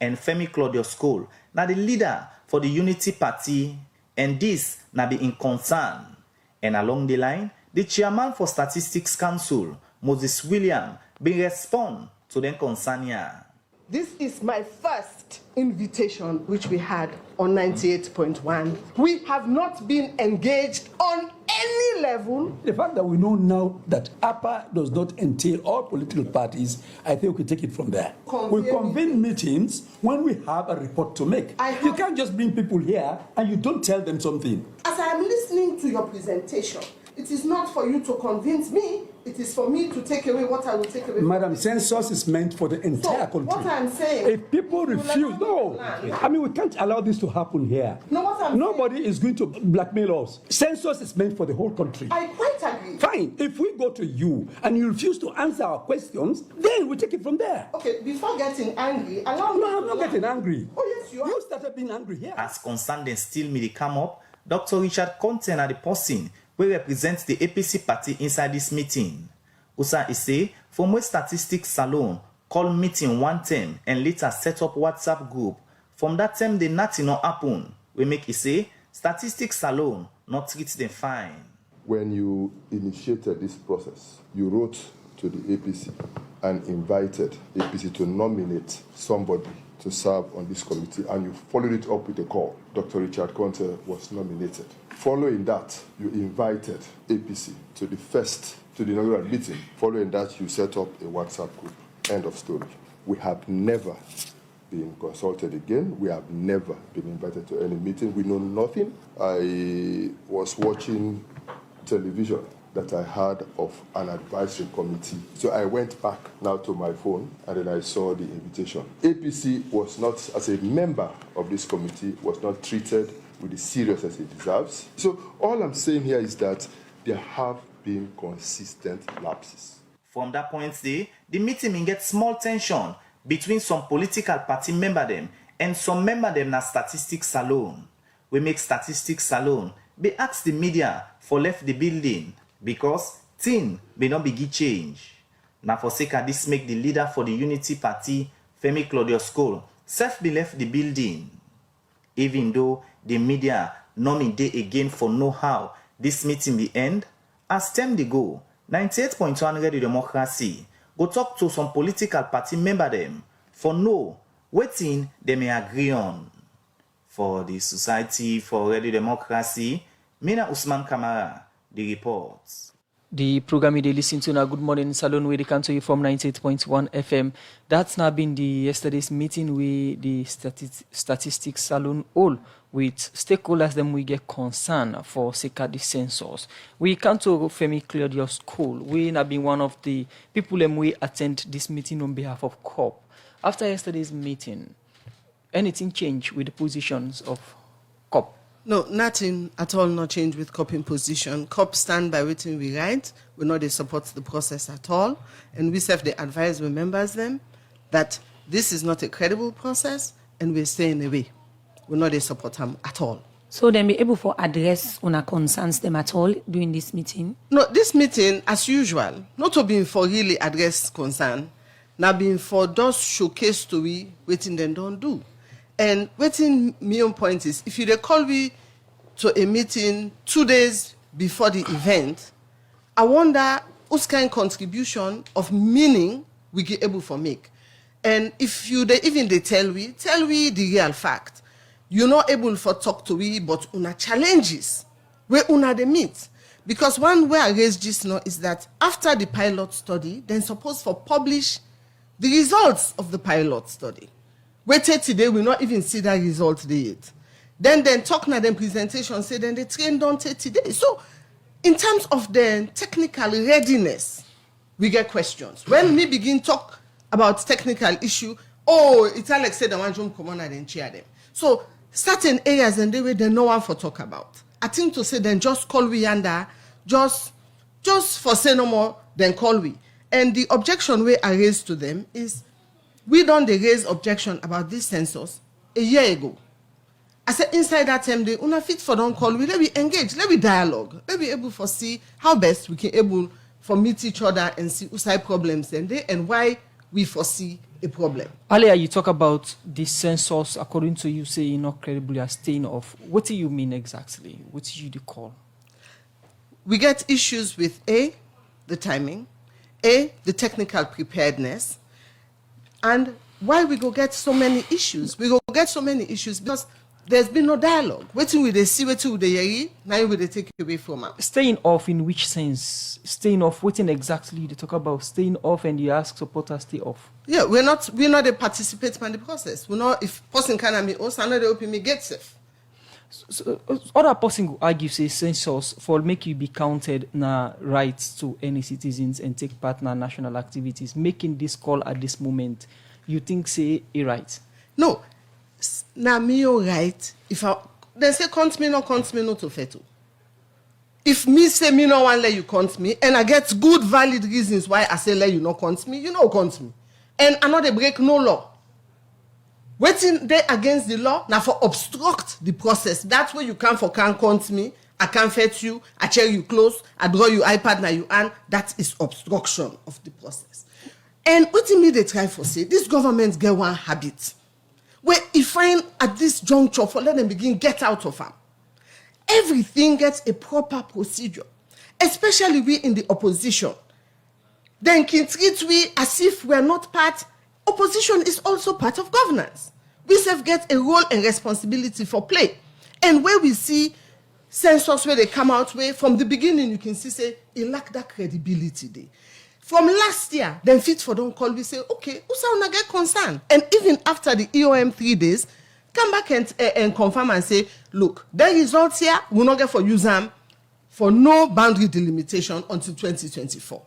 And Femi Claudius Cole, now the leader for the Unity Party, and this now be in concern. And along the line, the chairman for Statistics Council, Moses William, be respond to them concern here. This is my first invitation which we had on 98.1. We have not been engaged on any level. The fact that we know now that APA does not entail all political parties, I think we can take it from there. We convene meetings when we have a report to make. You can't just bring people here and you don't tell them something. As I am listening to your presentation, it is not for you to convince me. It is for me to take away what I will take away. Madam, census is meant for the entire country. What I'm saying, if people refuse, I mean, we can't allow this to happen here. Nobody is going to blackmail us. Census is meant for the whole country. I quite agree. Fine. If we go to you and you refuse to answer our questions, then we take it from there. Okay, before getting angry, allow me. No, I'm not getting angry. Oh, yes, you are. You started being angry here. As concerned and still me come up, Dr. Richard Conten are the person who represents the APC party inside this meeting. Usa Isse, from where Statistics Salon, called meeting one time and later set up WhatsApp group. From that time, the nothing not happen. We make Isse, Statistics Salon not treat them fine. When you initiated this process, you wrote to the APC and invited APC to nominate somebody to serve on this committee, and you followed it up with a call. Dr. Richard Conte was nominated. Following that, you invited APC to the inaugural meeting. Following that, you set up a WhatsApp group. End of story. We have never been consulted again. We have never been invited to any meeting. We know nothing. I was watching television that I heard of an advisory committee. So I went back now to my phone and then I saw the invitation. APC was not, as a member of this committee, was not treated with the seriousness it deserves. So all I'm saying here is that there have been consistent lapses. From that point the meeting may get small tension between some political party member them and some member them na Statistics Salon. We make Statistics Salon be ask the media for left the building because thing may not be change. Now for sake of this make the leader for the Unity Party, Femi Claudius Cole, self be left the building. Even though the media no me day again for know how this meeting be end, as time they go, 98.1 Radio Democracy go talk to some political party member them for know waiting they may agree on. For the Society for Radio Democracy, Mina Usman Kamara, the reports. The program you listen to now, Good Morning Salon, where they come to you from 98.1 FM. That's now been the yesterday's meeting with the Statistics Salon all with stakeholders them we get concern for the census. We come to Femi Claudius Cole. We have been one of the people them we attend this meeting on behalf of COP. After yesterday's meeting, anything changed with the positions of COP? No, nothing at all not change with COP in position. COP stand by waiting we write. We know they support the process at all. And we self they advise we members them that this is not a credible process and we're staying away. We know they support them at all. So they be able to address on concerns them at all during this meeting? No, this meeting, as usual, not to be for really address concern, now being for those showcase to we waiting them don't do. And waiting main point is, if you recall we to a meeting 2 days before the event, I wonder what kind of contribution of meaning we get able to make. And if you even they tell we the real fact. You're not able to talk to we, but una challenges where una they meet. Because one way I raise this now is that after the pilot study, then supposed for publish the results of the pilot study. Waited today, we not even see that result yet. Then talk na them presentation, say then the train don't take today. So In terms of the technical readiness, we get questions. When we begin talk about technical issue, it's like said the one room commander and chair them. So certain areas and they no one for talk about. I think to say then just call we under, just for say no more, then call we. And the objection we are raised to them is we don't raise objection about this census a year ago. I said inside that time they una fit for don't call we, let we engage, let we dialogue, let we able to see how best we can able for meet each other and see who side problems and why we foresee a problem. Earlier you talk about the census according to you say not credibly are staying off. What do you mean exactly? What do you call? We get issues with A, the timing, A, the technical preparedness, and why we go get so many issues? We go get so many issues because there's been no dialogue. Waiting with the see, waiting with the yeri, now will they take away from us. Staying off in which sense? Staying off, waiting exactly they talk about staying off and you ask supporters stay off. Yeah, we're not a participant in the process. We're not if person can me also another open me get safe. So other person who argue say census for make you be counted na rights to any citizens and take part in national activities. Making this call at this moment, you think say a right? No. Now me right. If they say count me not to fetu. If me say me no one let you count me, and I get good valid reasons why I say let you not count me, you know count me. And I know they break no law. Waiting there against the law, now for obstruct the process. That's where you can't count me, I can't fetch you, I chair you close, I draw you iPad now you and that is obstruction of the process. And what me they try for say, this government get one habit. Where if find at this juncture for let them begin get out of them. Everything gets a proper procedure, especially we in the opposition. Then can treat we as if we're not part. Opposition is also part of governance. We self get a role and responsibility for play. And where we see census where they come out where from the beginning you can see say it lack that credibility there. From last year, then fit for don't call, we say, okay, who's not get concerned? And even after the EOM 3 days, come back and confirm and say, look, the results here will not get for use them for no boundary delimitation until 2024.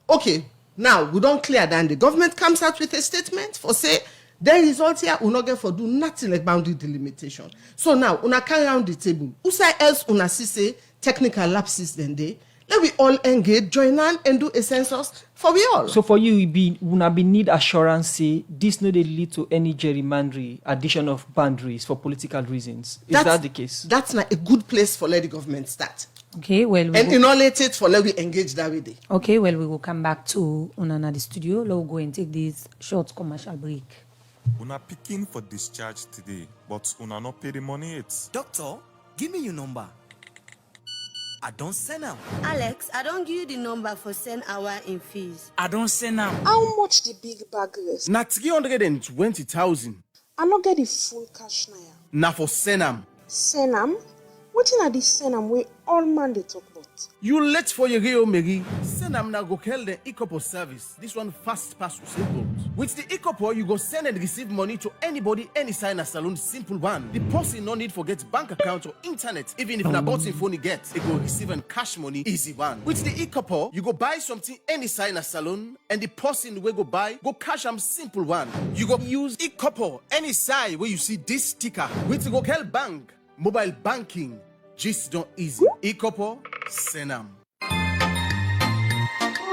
Okay, now we don't clear that. The government comes out with a statement for say, the results here will not get for do nothing like boundary delimitation. So now, una carry around the table. Who else una see say technical lapses then they? Let we all engage, join on, and do a census for we all. So for you, we need assurance say this no they lead to any gerrymandering, addition of boundaries for political reasons. Is that the case? That's not a good place for let the government start. Okay, well, and inolate it for let we engage that way. Okay, well, we will come back to Unana the studio. Let's go and take this short commercial break. Una picking for discharge today, but una not pay the money yet. Doctor, give me your number. I don't send them. Alex, I don't give you the number for send hour in fees. I don't send them. How much the big bag rest? Na 320,000. I not get the full cash now. Na for send them. Send them? What in the send them where all man they talk about? You late for your Rio Mary. Send them now go call the Ecopo service. This one fast pass to simple. With the Ecopo, you go send and receive money to anybody, any sign a salon, simple one. The person no need forget bank account or internet. Even if na bought phone get, it go receive and cash money, easy one. With the Ecopo, you go buy something, any sign a salon, and the person will go buy, go cash am simple one. You go use Ecopo, any side where you see this sticker. With go call bank, mobile banking, just don't easy. Ecopo, send am.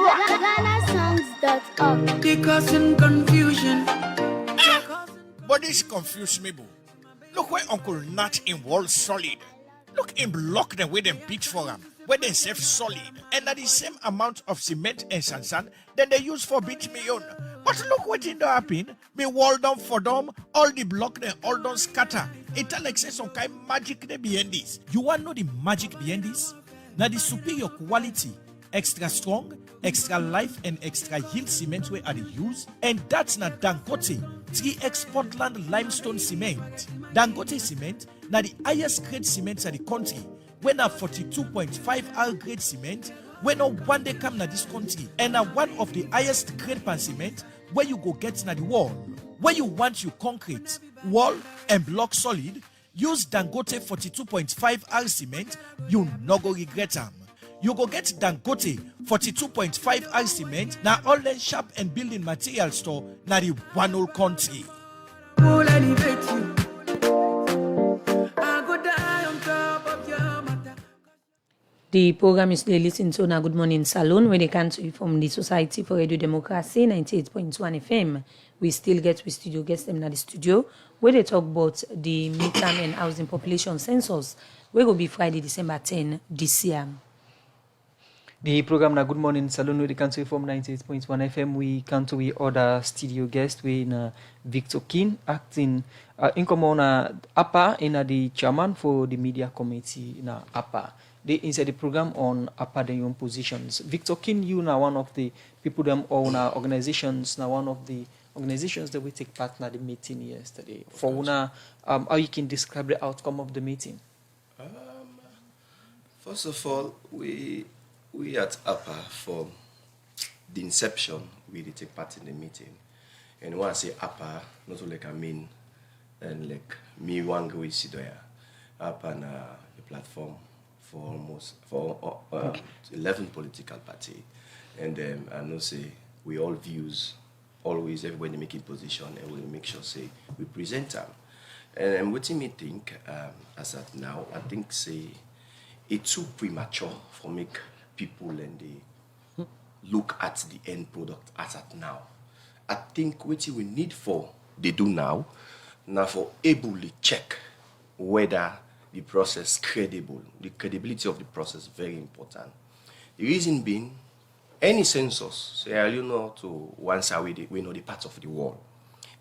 GhanaSongs.org. They causing confusion. But this confused me, boo. Look where Uncle Nat in World Solid. Look him block them with them beat for him, where they save solid. And at the same amount of cement and sand then they use for beat me on. But look what in the happen. Me wall down for them, all the block they all don't scatter. It like say some kind of magic they behind this. You want to know the magic behind this? Now the superior quality, extra strong, extra life and extra yield cement where are they use, and that's not Dangote 3X Portland limestone cement. Dangote cement now the highest grade cement in the country. When a 42.5 R grade cement, when no one day come na this country, and a one of the highest grade pan cement where you go get na the wall. Where you want your concrete, wall and block solid, use Dangote 42.5 R cement, you no go regret them. you go get Dangote 42.5 cement. Now all the shop and building material store na the one whole country. The program is they listen to na Good Morning Salon, where they can to you from the Society for Radio Democracy 98.1 FM. We still get with studio guests them in the studio where they talk about the midterm and housing population census. We will be Friday, December 10 this year. The program na Good Morning Salon, where they can to you from 98.1 FM. We come to we other studio guest we na Victor King acting in common APA in the chairman for the media committee na APA. They inside the program on APA the young positions. Victor King, you now one of the people them own organizations, now one of the organizations that we take part in the meeting yesterday. For una, how you can describe the outcome of the meeting? First of all, we at APA from the inception we did take part in the meeting. And when I say APA, not like I mean and like me one go is APA na a platform for 11 political party, and I know say we all views always everybody making position and we make sure say we present them. And what me think as at now, I think say it's too premature for make people and they look at the end product as at now. I think what we need for they do now for ably check whether the process credible. The credibility of the process is very important. The reason being, any census, say you know to one side we know the parts of the world.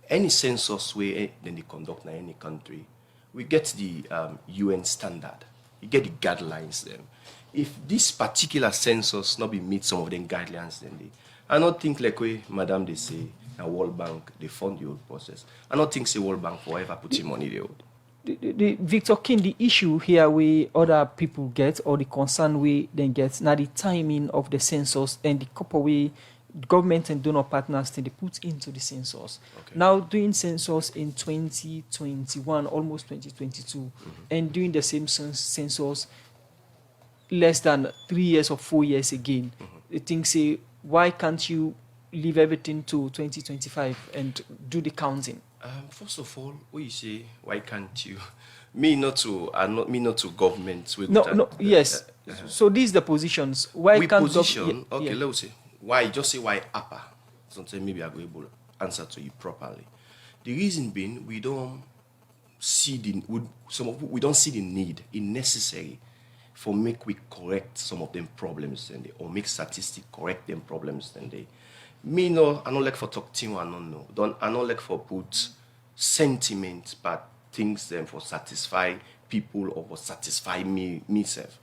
Any census we then they conduct in any country, we get the UN standard. You get the guidelines then. If this particular census not be meet some of them guidelines, then they I don't think like we Madam they say a World Bank they fund the whole process. I don't think say World Bank forever put in money there. The Victor King, the issue here we other people get or the concern we then get now the timing of the census and the couple we government and donor partners they put into the census. Okay. Now doing census in 2021, almost 2022, and doing the same census less than 3 years or 4 years again. They think say why can't you leave everything to 2025 and do the counting? First of all, what you say, why can't you? Me not to government. Yes. So these the positions. Why we can't position? Okay, let's say why. Just say why APA. Sometimes maybe I go able to answer to you properly. The reason being we don't see the need in necessary for make we correct some of them problems and or make statistics correct them problems and they. Me no, I don't like for talk team. I don't know. I don't like for put sentiment, but things them for satisfy people or for satisfy myself.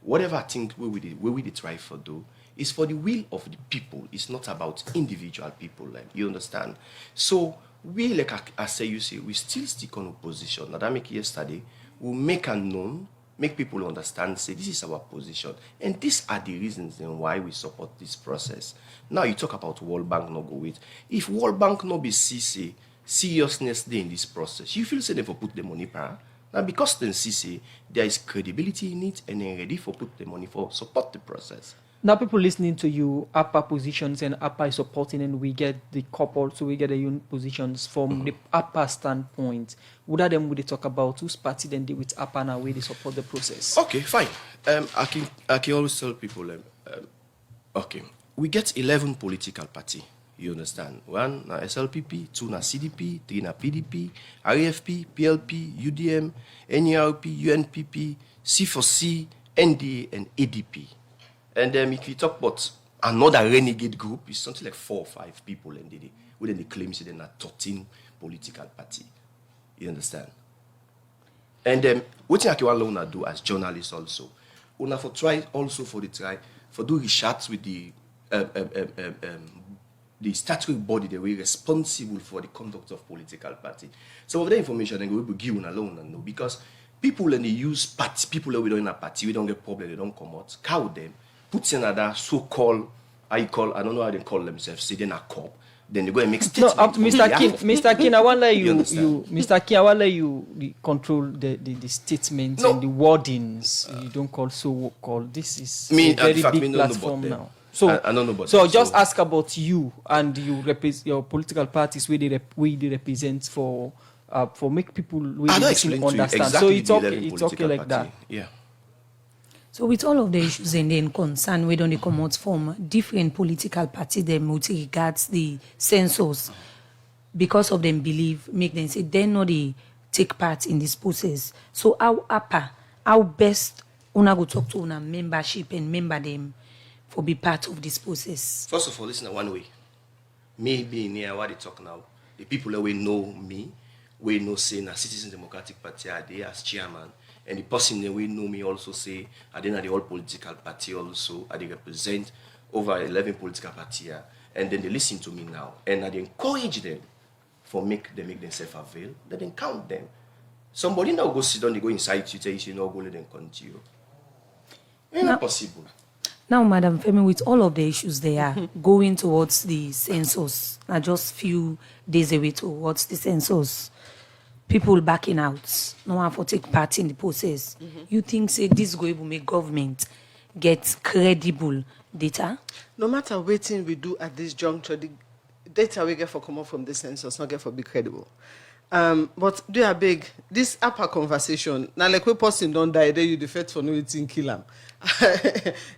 Whatever I think we try for do is for the will of the people. It's not about individual people. Like you understand. So we like I say you say we still stick on opposition. That I make yesterday. We make a known. Make people understand, say, this is our position. And these are the reasons then why we support this process. Now you talk about World Bank not go with. If World Bank not be see seriousness there in this process, you feel say they for put the money para. Now because then see there is credibility in it and they're ready for put the money for support the process. Now people listening to you, APA positions and APA is supporting and we get the couple, so we get the union positions from the APA standpoint. Would they talk about whose party then they with APA and way they support the process? Okay, fine. I can always tell people, okay, we get 11 political party. You understand? 1 na SLPP, 2 na CDP, 3 na PDP, RFP, PLP, UDM, NERP, UNPP, C4C, NDA, and ADP. And if you talk about another renegade group, it's something like 4 or 5 people, and they claim say they're 13 political party. You understand? And what I want to do as journalists also, we have to try also for do research with the statutory body that we responsible for the conduct of political party. Some of the information then we will give alone and know because people and they use party, people that we don't in a party, we don't get problem, they don't come out, cow them. Put another so-called, I don't know how they call themselves, say they're a cop, then they go and make No, statements. Mr. King, I want to let you, understand? Mr. King, I want to let you control the statements and the wordings. You don't call so called. This is a very big platform now. So, I don't know about so them, just ask about you and your political parties where they represent for make people really understand. Exactly so it's okay like that. Yeah. So with all of the issues and then concern, we don't come out from different political parties them with regards the census because of them believe, make them say they know they take part in this process. So how best una go talk to una membership and member them for be part of this process? First of all, listen one way. Me being here, what they talk now, the people that we know me, we know say na Citizen Democratic Party are there as chairman. And the person that we know me also say, I didn't the whole political party also, I represent over 11 political parties, and then they listen to me now, and I encourage them for make themselves avail, let them count them. Somebody now go sit down, they go inside Twitter, you say, no, go let them continue. It's not possible. Now, Madam Femi, with all of the issues they are going towards the census, now just few days away towards the census, people backing out, no one for take part in the process. You think say this go able make government get credible data? No matter what thing we do at this juncture, the data we get for come up from the census not get for be credible. But do you beg this upper conversation now? Like we person don't die, then you defect for no eating kill them.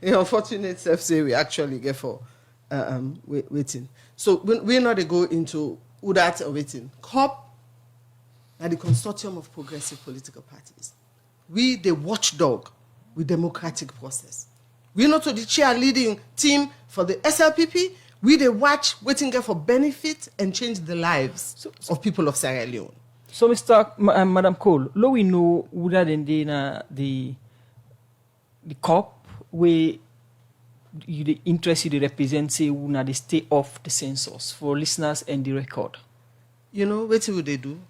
Unfortunate self say we actually get for waiting. So we're not to go into who that or waiting. COP. And the consortium of progressive political parties. We, the watchdog with democratic process. We not to the cheerleading team for the SLPP. We, the watch waiting for benefit and change the lives of people of Sierra Leone. So, Madam Cole, lo we know whether the COP where you the interest you represent say una they stay off the census for listeners and the record. You know what would they do?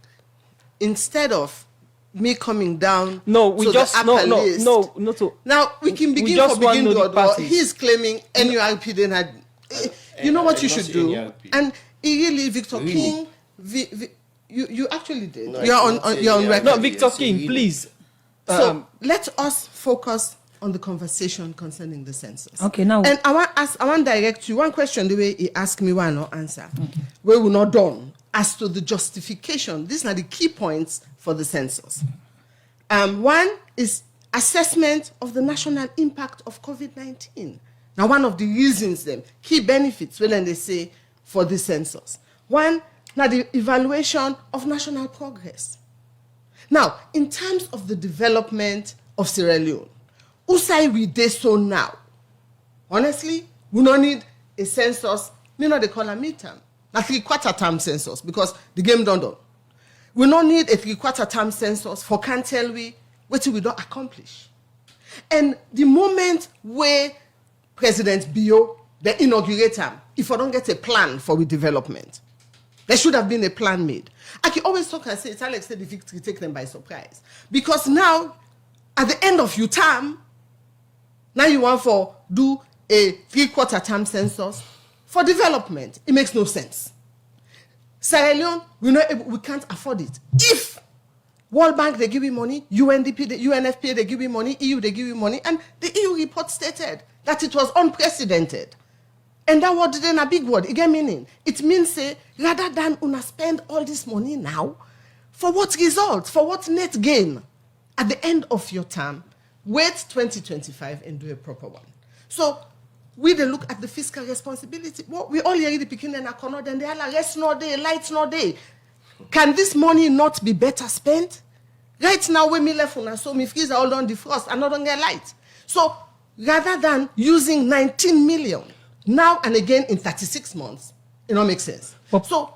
Instead of me coming down, no, we to just the upper list, no. Now we can begin just for begin the he's claiming NURP then had. You know what you should do, and really Victor King, you actually did. No, you're on record. No, Victor King, please. So let us focus on the conversation concerning the census. Okay, now and I want direct you one question the way he asked me one or answer. We will not done. As to the justification, these are the key points for the census. One is assessment of the national impact of COVID-19. Now, one of the reasons, key benefits, when they say for the census. One, now the evaluation of national progress. Now, in terms of the development of Sierra Leone, who say we do so now? Honestly, we don't need a census, they call a midterm. A 3/4 term census because the game done. We don't need a 3/4 term census for can't tell we what we don't accomplish. And the moment where President Bio they inaugurate him, if I don't get a plan for the development, there should have been a plan made. I can always talk and say it's Alex said the victory take them by surprise. Because now, at the end of your term, now you want for do a 3/4 term census. For development, it makes no sense. Sierra Leone, we can't afford it. If World Bank, they give you money, UNDP, the UNFPA, they give you money, EU, they give you money, and the EU report stated that it was unprecedented. And that word then a big word, it get meaning. It means, say, rather than una spend all this money now, for what result? For what net gain? At the end of your term, wait 2025 and do a proper one. So, we they look at the fiscal responsibility. Well, we all hear the picking and a corner, then they are like, rest no day, lights no day. Can this money not be better spent? Right now, when me left on so me freeze all on the frost and not on get light. So rather than using 19 million now and again in 36 months, it don't make sense. But so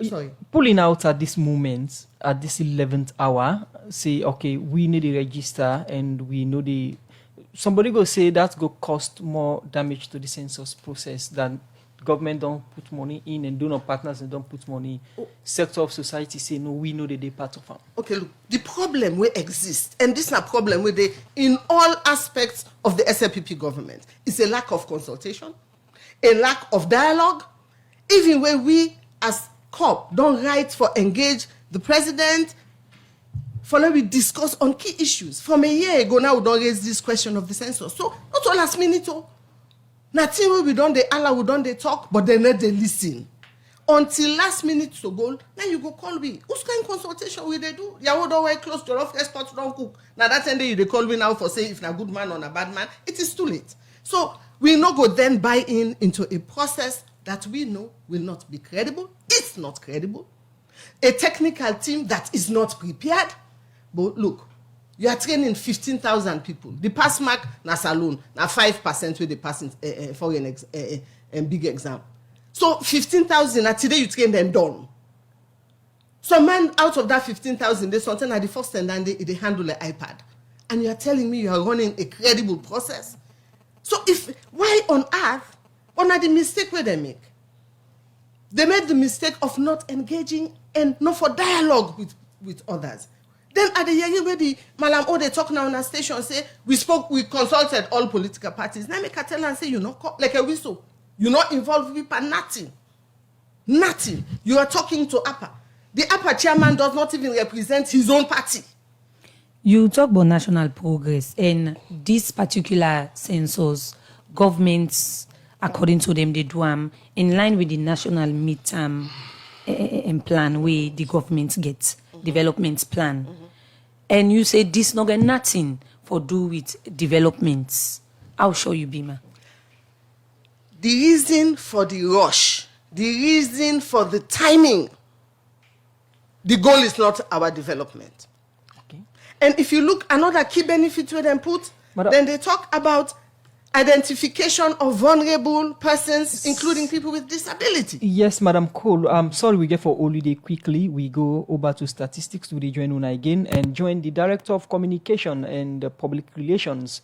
sorry. Pulling out at this moment, at this 11th hour, say, okay, we need to register and we know somebody go say that go cost more damage to the census process than government don't put money in and donor partners and don't put money. Sector of society say no, we know that they part of them. Okay, look, the problem will exist, and this is a problem with in all aspects of the SLPP government. It's a lack of consultation, a lack of dialogue, Even when we as COP don't write for engage the president, for now we discuss on key issues. From a year ago now, we don't raise this question of the census. So not all last minute. Nothing we don't they allow, we don't they talk, but they not they listen. Until last minute to go, now you go call me. Who's kind of consultation will they do? You don't way close to your experts don't cook. Now that end they call me now for say if a good man or a bad man, it is too late. So we not go then buy into a process that we know will not be credible. It's not credible. A technical team that is not prepared. But look, you are training 15,000 people. The pass mark na saloon, na 5% with the passing foreign big exam. So 15,000, today you train them done. So man, out of that 15,000, there's something at the first and then they handle an iPad. And you are telling me you are running a credible process. So why on earth, what are the mistake where they make? They made the mistake of not engaging and not for dialogue with others. Then at the year where the Malam they talk now on a station, say, we consulted all political parties. Now make a tell and say, you know, like a whistle. You're not involved with people, nothing. Nothing. You are talking to APA. The APA chairman does not even represent his own party. You talk about national progress, and this particular census, governments, according to them, they do in line with the national midterm plan where the government gets development plan. And you say this not got nothing for do with developments. I'll show you, Bima. The reason for the rush, the reason for the timing, the goal is not our development. Okay. And if you look, another key benefit where they put, then they talk about identification of vulnerable persons, including people with disability. Yes, Madam Cole. I'm sorry we get for holiday quickly. We go over to statistics to join Una again and join the Director of Communication and Public Relations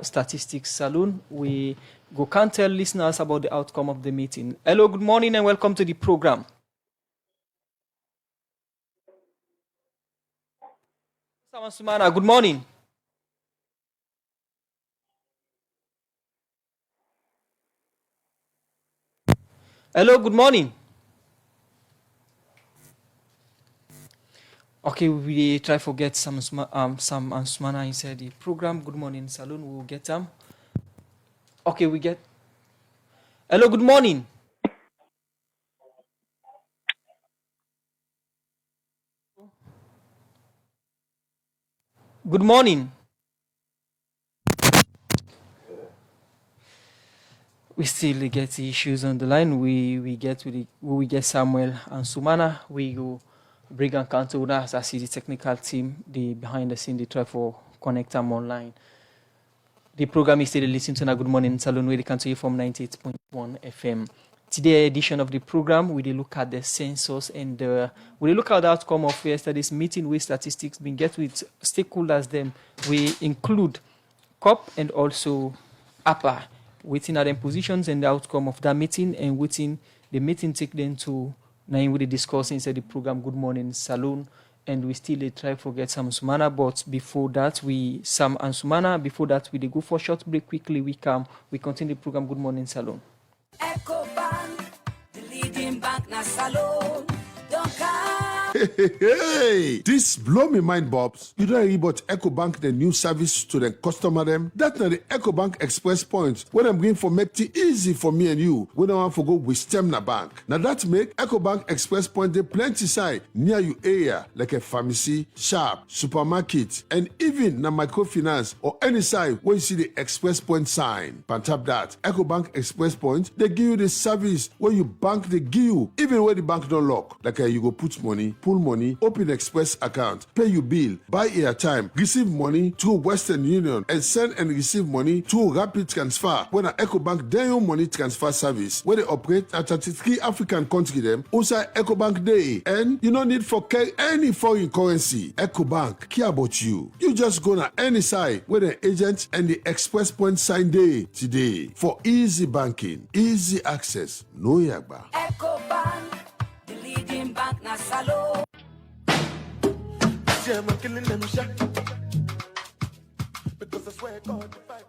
Statistics Saloon. We go can tell listeners about the outcome of the meeting. Hello, good morning and welcome to the program. Sumana, good morning. Hello, good morning. Okay, we try to get some Ansumana inside the program. Good morning, Saloon. We'll get them. Okay, we get. Hello, good morning. Good morning. We still get issues on the line. We get Samuel and Sumana. We go bring and count to us as the technical team, the behind the scene, they try for connect them online. The program is still listening to a Good Morning Saloon where they can you from 98.1 FM. Today's edition of the program, we look at the census and we look at the outcome of yesterday's meeting with statistics being get with stakeholders. Them we include COP and also APA within our positions and the outcome of that meeting, and within the meeting take them to now we discuss inside the program Good Morning Saloon. And we still try to get some Sumana, but before that, we go for a short break quickly. We continue the program Good Morning Saloon. EcoBank, the leading bank na Salone. Don't come. Hey, this blow me mind, Bobs. You don't hear about EcoBank, the new service to the customer them. That's not the EcoBank Express Points. When I'm going for make it easy for me and you, when I want to go with Stemna Bank. Now that make EcoBank Express Point they plenty side near you area, like a pharmacy, shop, supermarket, and even na microfinance or any side where you see the Express Point sign. On top that, EcoBank Express Point, they give you the service where you bank they give you, even where the bank don't lock. Like you go put money, pull money, open express account, pay your bill, buy airtime, receive money through Western Union, and send and receive money through Rapid Transfer. When an EcoBank their own money transfer service, where they operate at 33 African countries them, also EcoBank Day, and you don't need for carry any foreign currency. EcoBank care about you. You just go to any side where the agent and the Express Point sign day today for easy banking, easy access, no yagba. EcoBank, the leading bank na Salone. Yeah, I'm killing them shot. Because I swear God, if I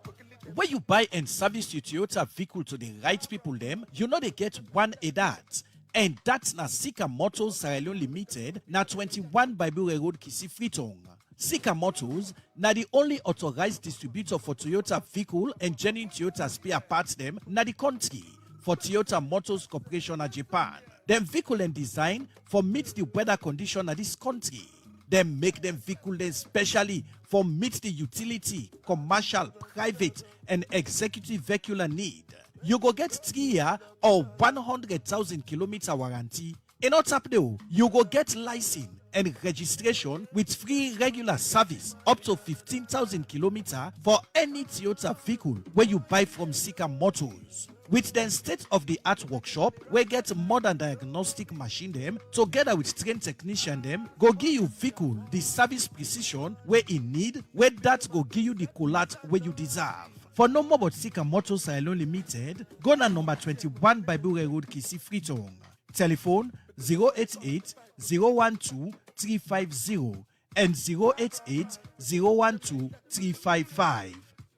When you buy and service your Toyota vehicle to the right people them, you know they get one a that. And that's na Sika Motors Sierra Leone Limited, na 21 Bible Road Kisi Freetong. Sika Motors na the only authorized distributor for Toyota vehicle and genuine Toyota spare parts them na the country for Toyota Motors Corporation of Japan. Them vehicle and design for meet the weather condition of this country. Them make them vehicle then specially for meet the utility, commercial, private, and executive vehicular need. You go get 3 year or 100,000 kilometer warranty. In on top though, you go get license and registration with free regular service up to 15,000 kilometer for any Toyota vehicle where you buy from Sika Motors. With the state-of-the-art workshop, we get modern diagnostic machine them together with trained technician them go give you vehicle the service precision where in need, where that go give you the collect where you deserve. For no more about Sika Motors Sierra Leone Limited, go na number 21 Bible Road Kisi Freetong. Telephone 088 012 350 and 088 012 355.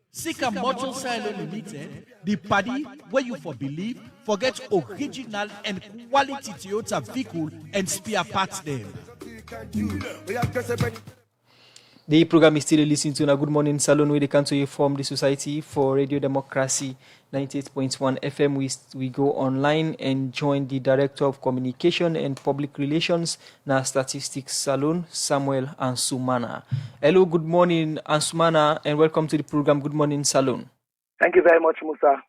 Sika Motors Sierra Leone Limited, the party where you for believe, forget original and quality Toyota vehicle and spare parts them. The program is still listening to a Good Morning Salon where they come to you from the Society for Radio Democracy 98.1 FM. We go online and join the Director of Communication and Public Relations na Statistics Salon, Samuel Ansumana. Hello, good morning, Ansumana, and welcome to the program Good Morning Salon. Thank you very much, Musa.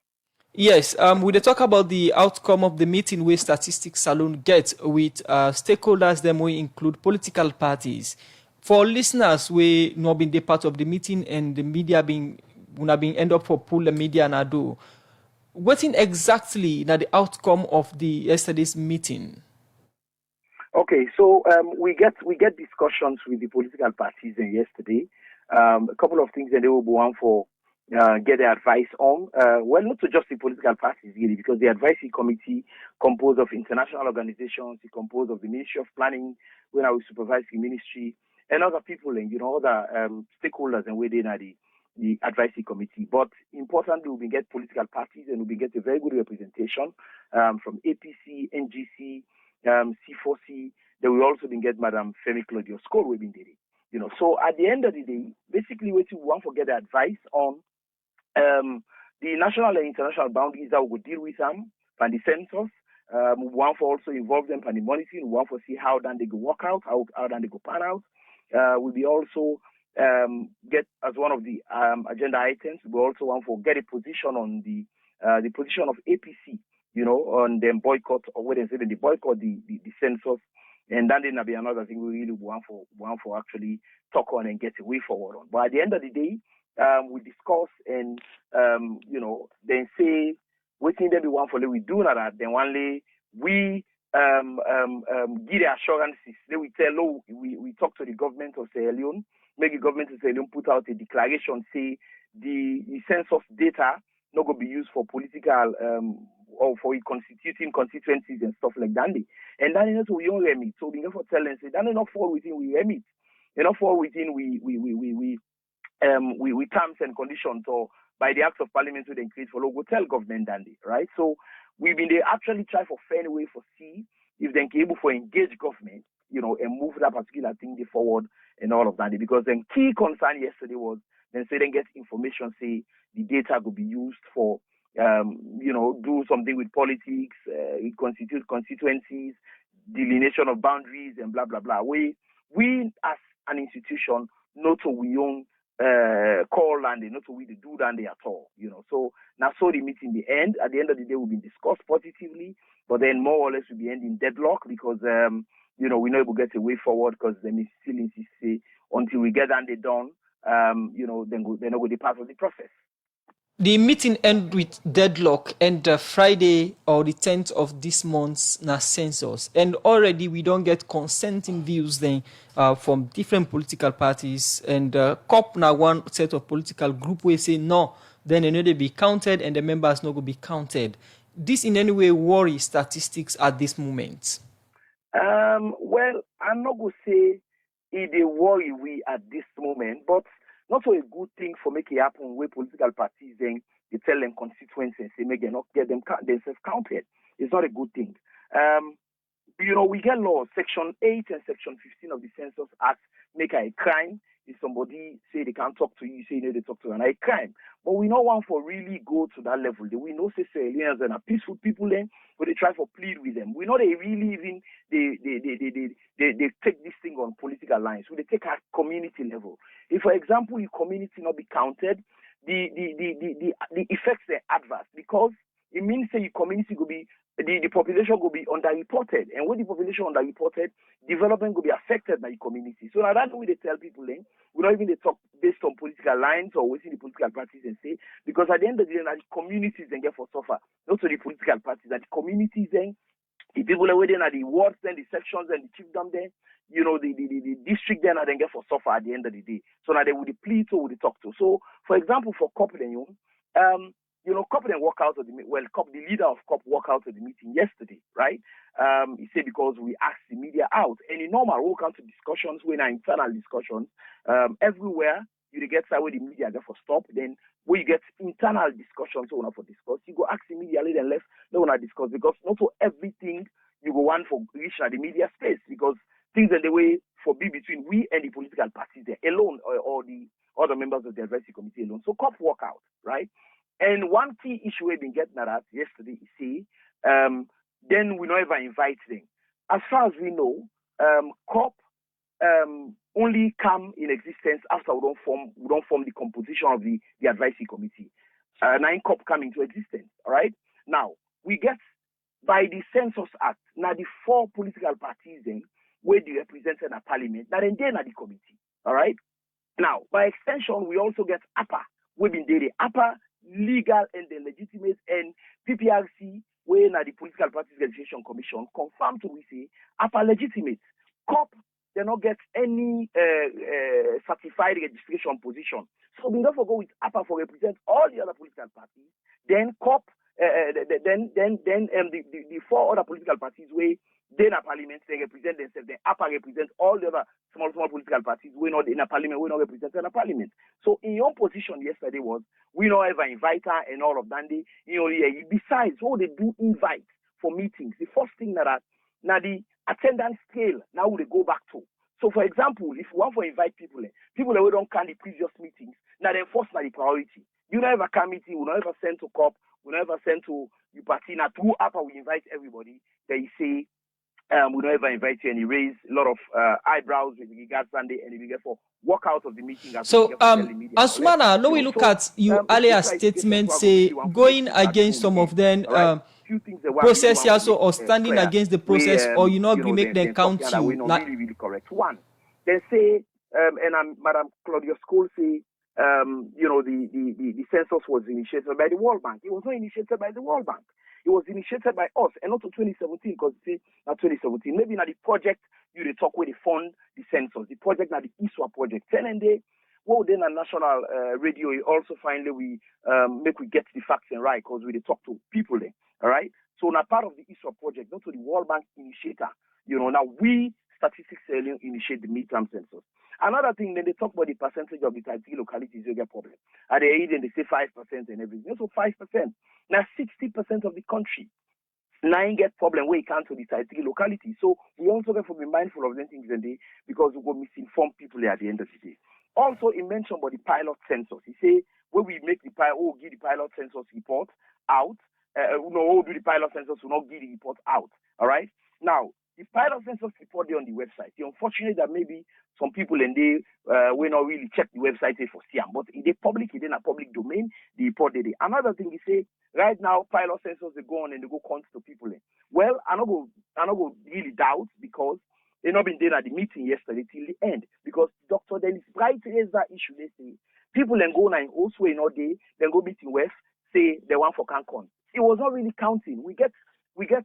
Yes, we talk about the outcome of the meeting where Statistics Salon gets with stakeholders. Them we include political parties. For listeners, we not been the part of the meeting and the media being end up for pull the media and do. What in exactly now the outcome of the yesterday's meeting? Okay, so we get discussions with the political parties yesterday. A couple of things that they will be one for get their advice on. Well, not to just the political parties really, because the advisory committee composed of international organizations, it composed of the Ministry of Planning, when I will supervise the ministry, and other people and other stakeholders and within the advisory committee. But importantly, we get political parties and we get a very good representation from APC, NGC, C4C. Then we also get Madam Femi Claudio Skol we been did. So at the end of the day, basically what we want to get advice on the national and international boundaries that we will deal with them and the census. We want to also involve them in the monitoring. We want to see how then they go work out, how then they go pan out. We'll be also get as one of the agenda items. We also want to get a position on the position of APC, on them boycott or whether they boycott the census, and then there'll be another thing we really want for actually talk on and get a way forward on. But at the end of the day, we discuss and then say what thing that we want for we do that. Then one day we give the assurances. Then we tell, we talk to the government of Sierra Leone, make the government of Sierra Leone put out a declaration, say the census data not going to be used for political or for constituting constituencies and stuff like that. And then we don't remit. So we never tell them say that not fall within we remit. They not fall within we terms and conditions or by the acts of parliament we then create for local tell government dandy, right? So we've been they actually try for fair way for see if they can able for engage government, and move that particular thing forward and all of that. Because the key concern yesterday was then say then get information, say the data could be used for do something with politics, constitute constituencies, delineation of boundaries and blah blah blah. We as an institution not to we own call and not to we do that at all, So now so the meeting the end. At the end of the day will be discussed positively, but then more or less will be end in deadlock because we're not able to get a way forward because they still insist say until we get and they done, then they're not going to be part of the process. The meeting end with deadlock and Friday or the 10th of this month's census. And already we don't get consenting views then from different political parties. And COP now one set of political group will say no, then they need to be counted and the members not going to be counted. This in any way worry statistics at this moment? Well, I'm not going to say it they worry we at this moment, but not so a good thing for make it happen where political parties then they tell them constituents and say make them not get themselves counted. It's not a good thing. We get laws, Section 8 and Section 15 of the Census Act make a crime. If somebody say they can't talk to you, say they talk to you, and a crime. But we don't want for really go to that level. We know say Sierra Leoneans and are peaceful people then, but they try for plead with them. We know they really even they take this thing on political lines. So they take at community level. If, for example, your community not be counted, the effects are adverse because it means say your community will be the population will be underreported, and when the population underreported, development will be affected by the community. So now that's what they tell people. We don't even talk based on political lines or within the political parties and say, because at the end of the day, the communities then get for suffer, not to the political parties, that the communities then, the people are within the wards, then the sections and the chiefdom then, the district then get for suffer at the end of the day. So now they would plead to, would talk to. So, for example, for COP then, COP then walk out of the meeting. Well, COP, the leader of COP walked out of the meeting yesterday, right? He said because we asked the media out. And in normal, we'll come to discussions, when our internal discussions, everywhere you get side where the media get for stop, then where you get internal discussions, so for discuss, you go ask the media later and left, no one discuss, because not for everything you go want for reach at the media space, because things are the way for be between we and the political parties there alone, or the other members of the advisory committee alone. So COP walk out, right? And one key issue we've been getting at yesterday is say, then we don't ever invite them. As far as we know, COP only come in existence after we don't form the composition of the advisory committee. 9 COP come into existence, all right? Now, we get by the Census Act, now the 4 political parties then, where they represented in the parliament, now then they're the committee, all right? Now, by extension, we also get APA, we've been there, APA, legal and the legitimate, and PPRC, where now the Political Parties Registration Commission confirmed to we say APA legitimate. COP they not get any certified registration position. So we don't go with APA for represent all the other political parties. Then COP, the 4 other political parties where they in a parliament they represent themselves. Then APA represents all the other small political parties. We're not in a parliament. We're not represented in a parliament. So in your position yesterday was we don't ever invite her and all of that. Besides, what they do invite for meetings. The first thing now the attendance scale now they go back to. So for example, if we want to invite people that we don't can the previous meetings, now they first now the priority. You never come meeting, we never send to COP, we never send to your party. Now through APA we invite everybody. They say we don't ever invite you, and he raised a lot of eyebrows with regards Sunday, and he for walk out of the meeting. So, Asmana, now we look at your earlier statement, say going against some of them process also, or standing against the process, or you not make them count you. Really correct. One, they say, and Madam Claudia Scholl say, the census was initiated by the World Bank. It was not initiated by the World Bank. It was initiated by us, and not to 2017, because it's not 2017. Maybe now the project you talk with the fund, the census, the project now the ISWA project. And then then a national radio also finally we make we get the facts and right, because we talk to people there. All right. So now part of the ISWA project, not to the World Bank initiator. Now we Statistics initiate the midterm census. Another thing, then they talk about the percentage of the type 3 localities you get problem. At the age, they say 5% and everything. So 5%. Now 60% of the country, 9 get problem where you can't to the type 3 locality. So we also have to be mindful of them things and they, because we will misinform people at the end of the day. Also, he mentioned about the pilot census. He say when we make the give the pilot census report out. We'll do the pilot census, we'll not give the report out. All right. Now, the pilot census report there on the website. The unfortunate that maybe some people and they will not really check the website for Siam, but in the public, in a public domain, the report they. Another thing he say, right now pilot census they go on and they go count to people. Well, I don't go really doubt, because they not been there at the meeting yesterday till the end, because Dr. Dennis Bright raised that issue. They say people then go now also in all day, then go meeting West, say they want for CanCon. It was not really counting. We get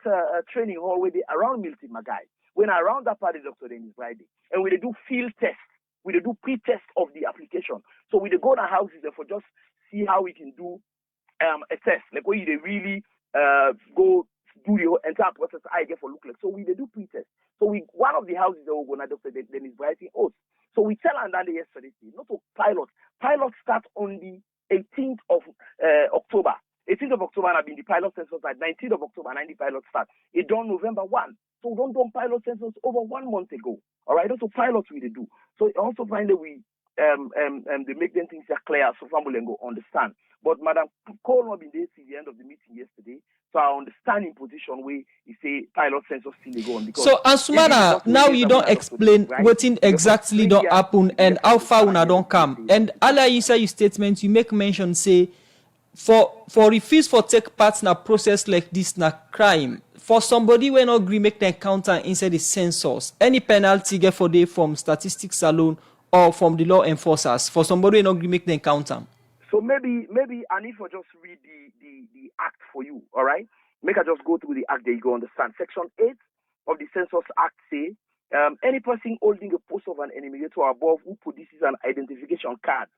a training hall where they around Milton Magai. When around that party, Dr. Dennis Friday, and we do field tests, we do pre-test of the application. So we go to houses for just see how we can do a test, like where they really go do the entire process. I get for look like. So we do pre-test. So one of the houses that we're going to Dr. Dennis Brighton host. So we tell Andande yesterday, not to pilot pilot starts on the 18th of October. 18th of October have been the pilot census at 19th of October, and the pilot start. It done November 1. So don't do pilot census over 1 month ago. All right, also pilots we do. So also find that we they make them things clear so family and go understand. But Madam Cole not been there since the end of the meeting yesterday. So I understand in position where he say pilot census still go on. Because so Ansumana, now you don't explain what exactly don't happen and how far una don't come. And earlier you say your statement, you make mention say for refuse for take part in a process like this na crime. For somebody when not agree make the encounter inside the census, any penalty get for day from statistics alone or from the law enforcers for somebody when not agree make the encounter. So maybe I need to just read the act for you, all right? Make I just go through the act that you go understand. Section 8 of the Census Act say, any person holding a post of an enumerator or above who produces an identification card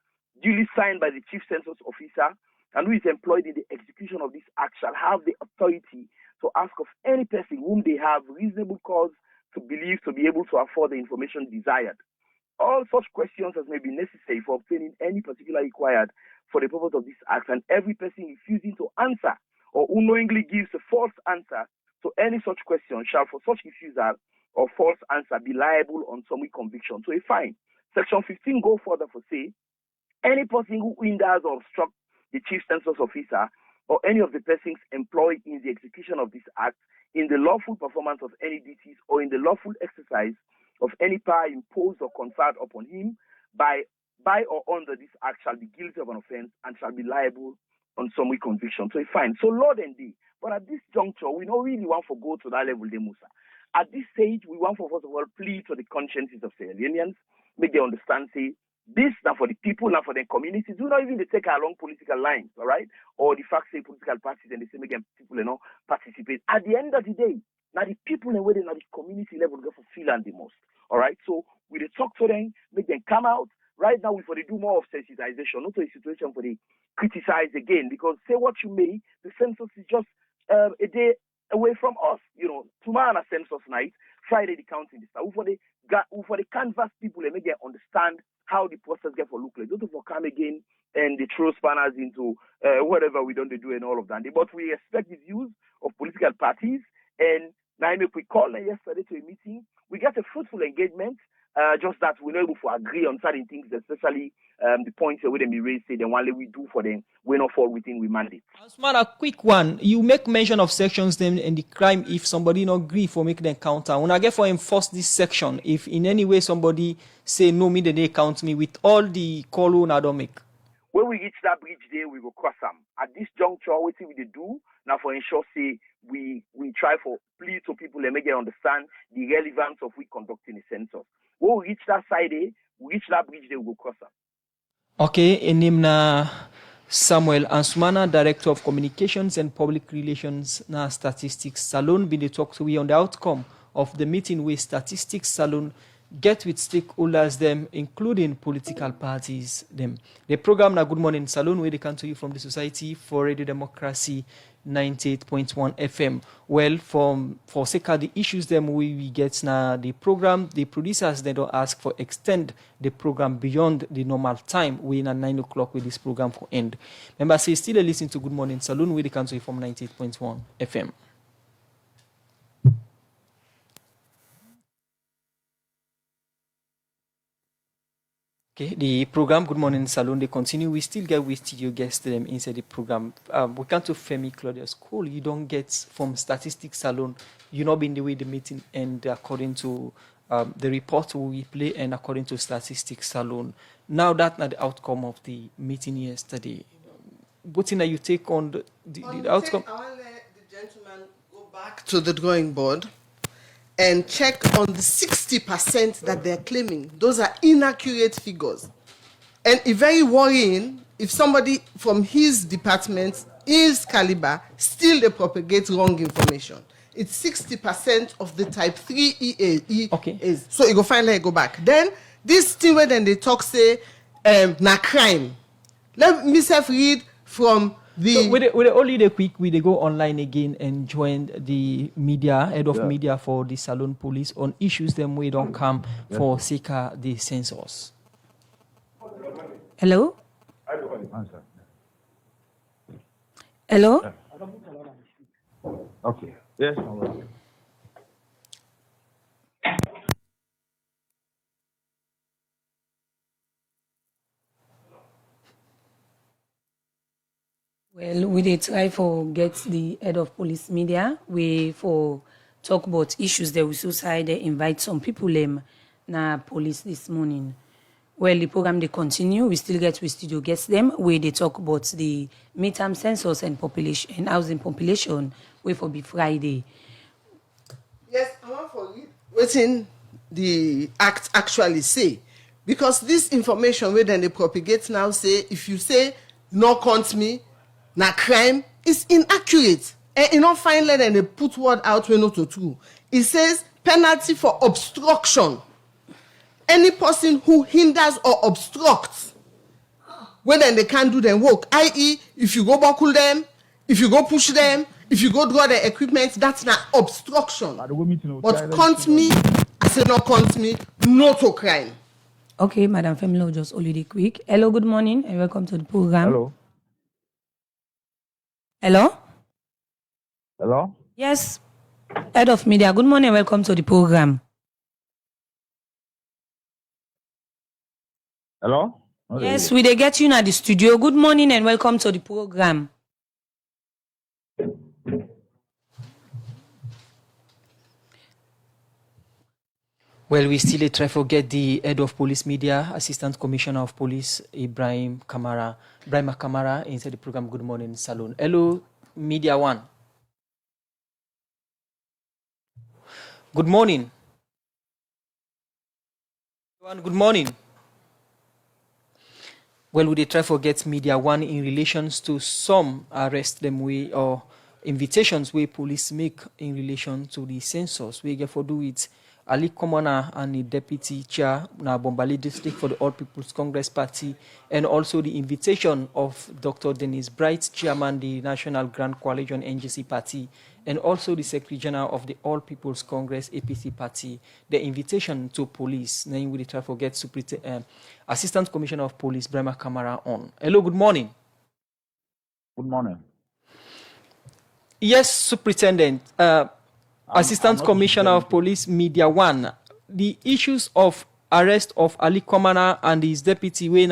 duly signed by the chief census officer and who is employed in the execution of this act shall have the authority to ask of any person whom they have reasonable cause to believe to be able to afford the information desired. All such questions as may be necessary for obtaining any particular required for the purpose of this act, and every person refusing to answer or unknowingly gives a false answer to any such question shall for such refusal or false answer be liable on summary conviction to a fine. Section 15 go further for say, any person who hinders or obstructs the chief census officer or any of the persons employed in the execution of this act in the lawful performance of any duties or in the lawful exercise of any power imposed or conferred upon him by or under this act shall be guilty of an offense and shall be liable on summary conviction. So it's fine. So Lord and thee. But at this juncture, we don't really want to go to that level, Musa. At this stage, we want for first of all plead to the consciences of Sierra Leoneans, make them understand, say, this now for the people, now for the communities. Do not even take along political lines, all right? Or the fact say political parties and they say make them people participate. At the end of the day, now the people and where they now the community level go for feeling the most. All right. So we talk to them, make them come out. Right now we for they do more of sensitization, not a situation for they criticize again, because say what you may, the census is just a day away from us. You know, tomorrow on census night, Friday the counting this. For the canvas people and make them understand how the process get for look like. Don't for come again and they throw spanners into whatever we don't do and all of that. But we expect the views of political parties, and now if we call them yesterday to a meeting, we get a fruitful engagement. Just that we're not able to agree on certain things, especially the points where they be raised, say the one that we do for them, we not fall within we mandate. Osman, a quick one. You make mention of sections then and the crime if somebody not agree for making the counter. When I get for enforce this section, if in any way somebody say no me then they count me with all the call I don't make. When we reach that bridge there, we will cross them. At this juncture, what we do now for ensure say we try for plead to people and make them understand the relevance of we conducting a census. When we reach that side there, we reach that bridge there, we will cross them. Okay, and name na Samuel Ansumana, Director of Communications and Public Relations na Statistics Salon, been the talk to we on the outcome of the meeting with Statistics Salon get with stakeholders them, including political parties them. The program na Good Morning Salon, where they come to you from the Society for Radio Democracy 98.1 FM. Well, for sake of the issues them we get now the program, the producers they don't ask for extend the program beyond the normal time. We in at 9 o'clock with this program for end. Remember, say still listen to Good Morning Saloon where they come to you from 98.1 FM. Okay, the program Good Morning Salon, they continue. We still get with studio guests them inside the program. We come to Femi Claudius Cole. You don't get from Statistics Salon. You not been the way the meeting and according to the report we play and according to Statistics Salon. Now that's not the outcome of the meeting yesterday. What thing you take on the outcome? I want to let the gentleman go back to the drawing board and check on the 60% that they're claiming. Those are inaccurate figures. And it's very worrying if somebody from his department, his caliber, still they propagate wrong information. It's 60% of the type 3 EA. Okay. So you go finally go back. Then this thing where then they talk say na crime. Let me read from the so with only the quick we they go online again and join the media head of media for the Salon Police on issues them we don't come for sake the census. Hello? Hello? Okay. Yes. Well, we did try for get the head of police media. We for talk about issues that we suicide. They invite some people na police this morning. Well, the program they continue. We still get we studio guests them where they talk about the midterm census and population and housing population. Wait for be Friday. Yes, I want for you waiting the act actually say, because this information where then they propagate now say if you say no count me. Na crime is inaccurate. And you don't find let and they put word out when not true. It says penalty for obstruction. Any person who hinders or obstructs when then they can't do their work, i.e., if you go buckle them, if you go push them, if you go draw their equipment, that's not obstruction. But count me, I say not count me, not a crime. Okay, Madam Femilo, just already quick. Hello, good morning, and welcome to the program. Hello. Hello? Hello? Yes. Head of media, good morning, welcome to the program. Hello? Yes, we dey get you at the studio. Good morning and welcome to the program. Well, we still try to get the head of police media, Assistant Commissioner of Police, Ibrahim Kamara, inside the program Good Morning Saloon. Hello, Media One. Good morning. Good morning. Well, we try to get Media One in relations to some arrest them way or invitations where police make in relation to the census. We get for do it. Ali Komana and the deputy chair na Bombali district for the All People's Congress Party, and also the invitation of Dr. Dennis Bright, chairman the National Grand Coalition NGC Party, and also the Secretary General of the All People's Congress APC Party. The invitation to police, name we try to forget Assistant Commissioner of Police Ibrahim Kamara on. Hello, good morning. Good morning. Yes, Superintendent. Assistant Commissioner of Police, Media One. The issues of arrest of Ali Komana and his deputy, when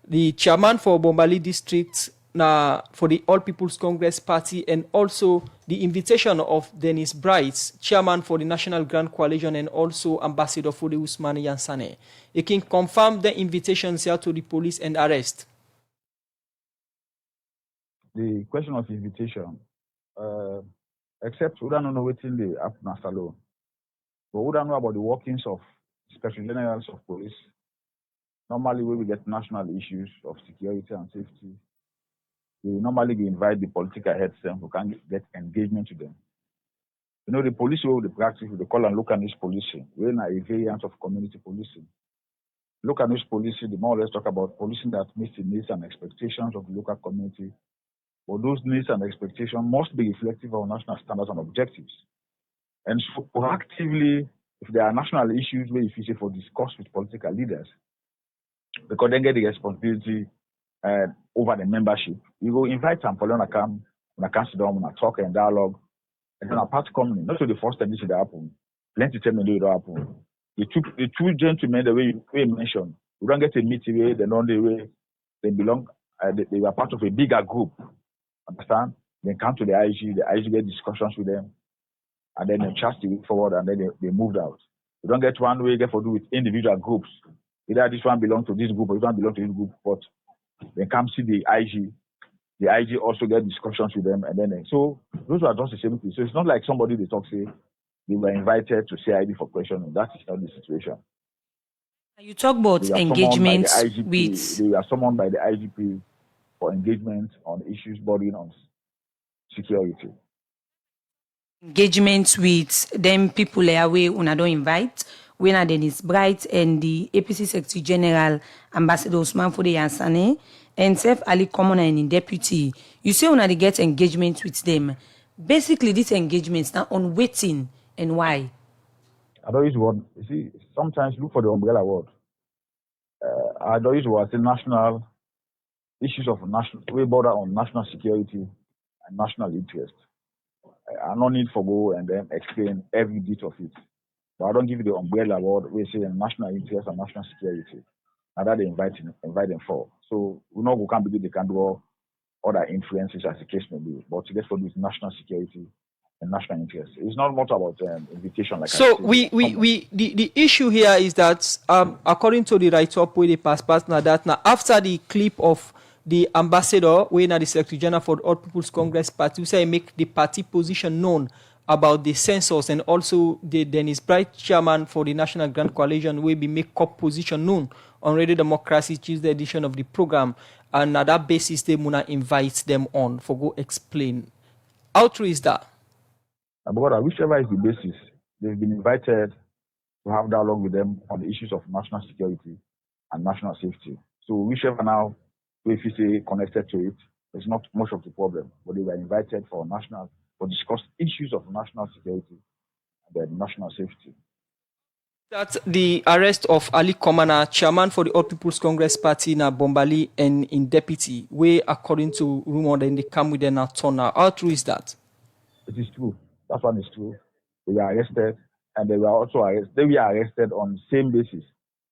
the chairman for Bombali District for the All People's Congress Party, and also the invitation of Dennis Bright, chairman for the National Grand Coalition, and also Ambassador for the Ousmane Yansane. You can confirm the invitations here to the police and arrest. The question of invitation. Except we don't know waiting the happen alone. But we don't know about the workings of Special Generals of Police. Normally, when we get national issues of security and safety, we normally invite the political heads who can get engagement to them. You know, the police will the practice, they call and local news policing. We're in a variant of community policing. Local news policing, the more or less talk about policing that meets the needs and expectations of the local community. But those needs and expectations must be reflective of national standards and objectives. And so proactively, if there are national issues where if you say for discuss with political leaders, because they get the responsibility over the membership, you go invite them for them to come, when I can sit down, when I talk and dialogue, and then apart coming, not to the first time this will happen, plenty time it will happen. The two gentlemen, the way you mentioned, we don't get a meeting where they know the way they belong, they were part of a bigger group. Understand? Then come to the IG get discussions with them, and then they chat the way forward, and then they moved out. You don't get one way get for do with individual groups. Either this one belongs to this group or this one belongs to this group, but they come see the IG. The IG also get discussions with them, and then so those are just the same thing. So it's not like somebody they talk say they were invited to CID for questioning. That is not the situation. You talk about engagement with. They are summoned by the IGP for engagement on issues bordering on security. Engagement with them people where una don't invite, when are Dennis Bright and the APC Secretary General Ambassador Ousmane Fode Yansane and Sef Ali Komana and in deputy. You say una they get engagement with them. Basically, this engagement now on waiting and why? I don't use word. You see, sometimes look for the umbrella word. I don't use what the national issues of national, we border on national security and national interest. I don't need to go and then explain every bit of it. But I don't give you the umbrella word, we say national interest and national security. And that they invite them for. So we know we can't believe they can do other influences as the case may be. But let's go with national security and national interest. It's not much about invitation like so the issue here is that according to the write-up where they pass now that now after the clip of the ambassador when the Secretary General for the All People's Congress Party, who say make the party position known about the census, and also the Dennis Bright, chairman for the National Grand Coalition, will be make up position known on Radio Democracy Tuesday edition of the program, and on that basis they wanna invite them on for go explain. How true is that? But whichever is the basis, they've been invited to have dialogue with them on the issues of national security and national safety. So whichever now, if you say connected to it, there's not much of the problem. But they were invited for discuss issues of national security and then national safety. That the arrest of Ali Komana, chairman for the All People's Congress Party in Bombali and in deputy, where according to rumor then they come with an attorney. How true is that? It is true. That one is true. They were arrested, and they were also arrested. They were arrested on the same basis: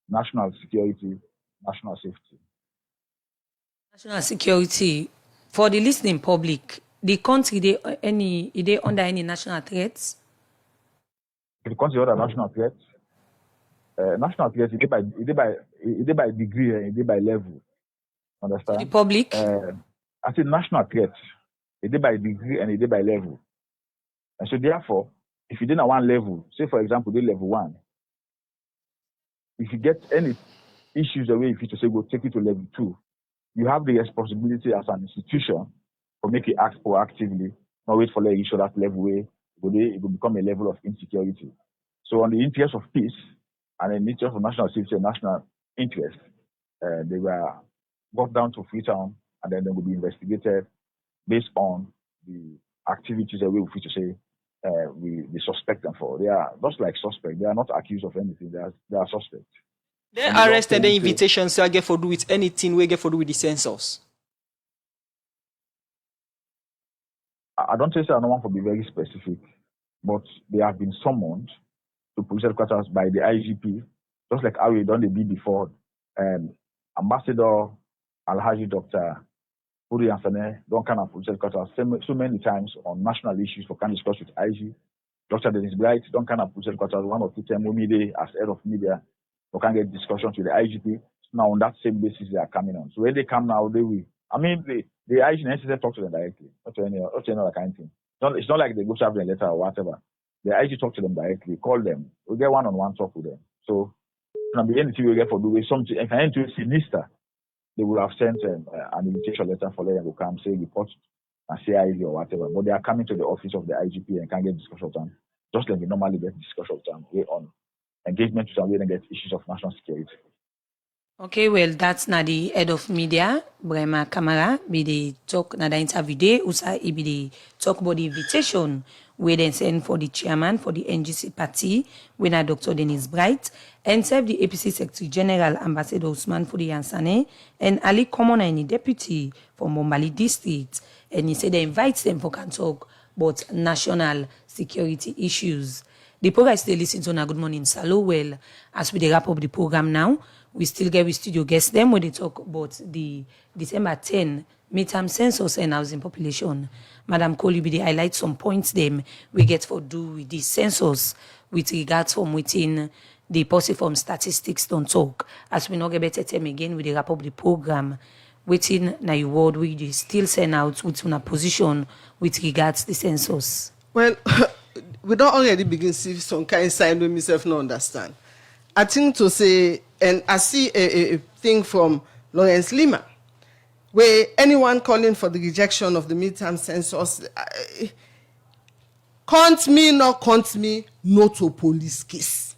national security, national safety. National security. For the listening public, the country they under any national threats? The country under national threats. National threats, it by degree, it by level. Understand? The public? I say national threats, it by degree and it by level. And so therefore, if you didn't at one level, say for example, the level 1, if you get any issues the way if you to say go take it to level 2, you have the responsibility as an institution to make it act proactively, not wait for the issue that level where it will become a level of insecurity. So on the interest of peace and in the interest of national safety and national interest, they were brought down to Freetown and then they will be investigated based on the activities that we will to say we suspect them for. They are just like suspects. They are not accused of anything. They are suspects. They arrested the invitations so I get for do with anything we get for do with the census. I don't say I don't want to be very specific, but they have been summoned to police headquarters by the IGP, just like how we done the bid before. Ambassador Alhaji Dr. Uri Ansane don't come to police headquarters so many times on national issues for can discuss with IG. Dr. Dennis Bright don't come to police headquarters 1 or 2 times media as head of media. We can get discussions with the IGP. So now on that same basis they are coming on. So when they come now, they will. I mean, the IG talk to them directly, not to any other kind of thing. It's not like they go serve them a letter or whatever. The IG talk to them directly, call them. We get one-on-one talk with them. So, anything we get for do with something, if I to sinister, they would have sent an invitation letter for them to come say report and CID or whatever. But they are coming to the office of the IGP and can get discussion with them, just like we normally get discussion with them. We're on engagement with them, we then get issues of national security. Okay, well, that's not the head of media, Brema Kamara, be the talk na the interview day, usa be the talk about the invitation we then send for the chairman for the NGC party, when Dr. Dennis Bright, and serve the APC Secretary General Ambassador Usman Fudi Ansane, and Ali Komona, any deputy from Bombali District, and he said they invite them for can talk about national security issues. The program is still listening to na Good Morning Salo. Well, as we wrap up the program now, we still get with studio guests them when they talk about the December 10 midterm census and housing population. Madam Kolibi, they highlight some points them we get for do with the census with regards from within the policy from statistics don't talk. As we not get better time again with the wrap up the program within na word we still send out with una position with regards the census. Well, we don't already begin to see some kind of sign we myself not understand. I think to say, and I see a thing from Lawrence Lima, where anyone calling for the rejection of the midterm census, count me, not to police case.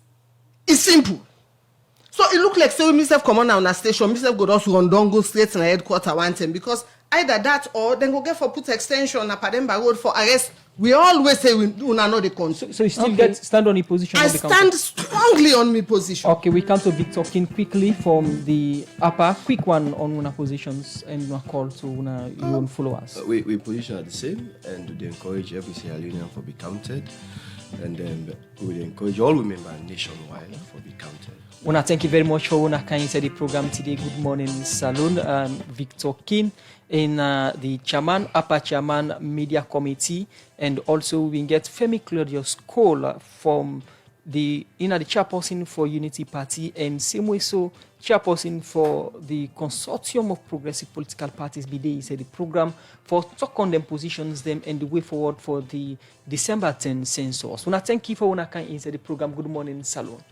It's simple. So it look like say myself come on a station, myself go just run down, go straight to the headquarters one time because Either that or then go get for put extension na Pademba Road for arrest. We always say we know the country. So you still stand on your position? I stand strongly on my position. Okay, we come to Victor King quickly from the upper. Quick one on una positions and una call to una your own followers. We position are the same, and we encourage every Sierra Leonean for be counted, and then we encourage all women nationwide for be counted. Una thank you very much for una kind inside the program today. Good morning, Saloon. Victor King in the chairman, upper chairman media committee, and also we get Femi Claudius Cole from the chairperson for Unity Party, and same way so chairperson for the consortium of progressive political parties. Bide said the program for talk on them positions them and the way forward for the December 10 census. Una thank you for una kind inside the program. Good morning, Saloon.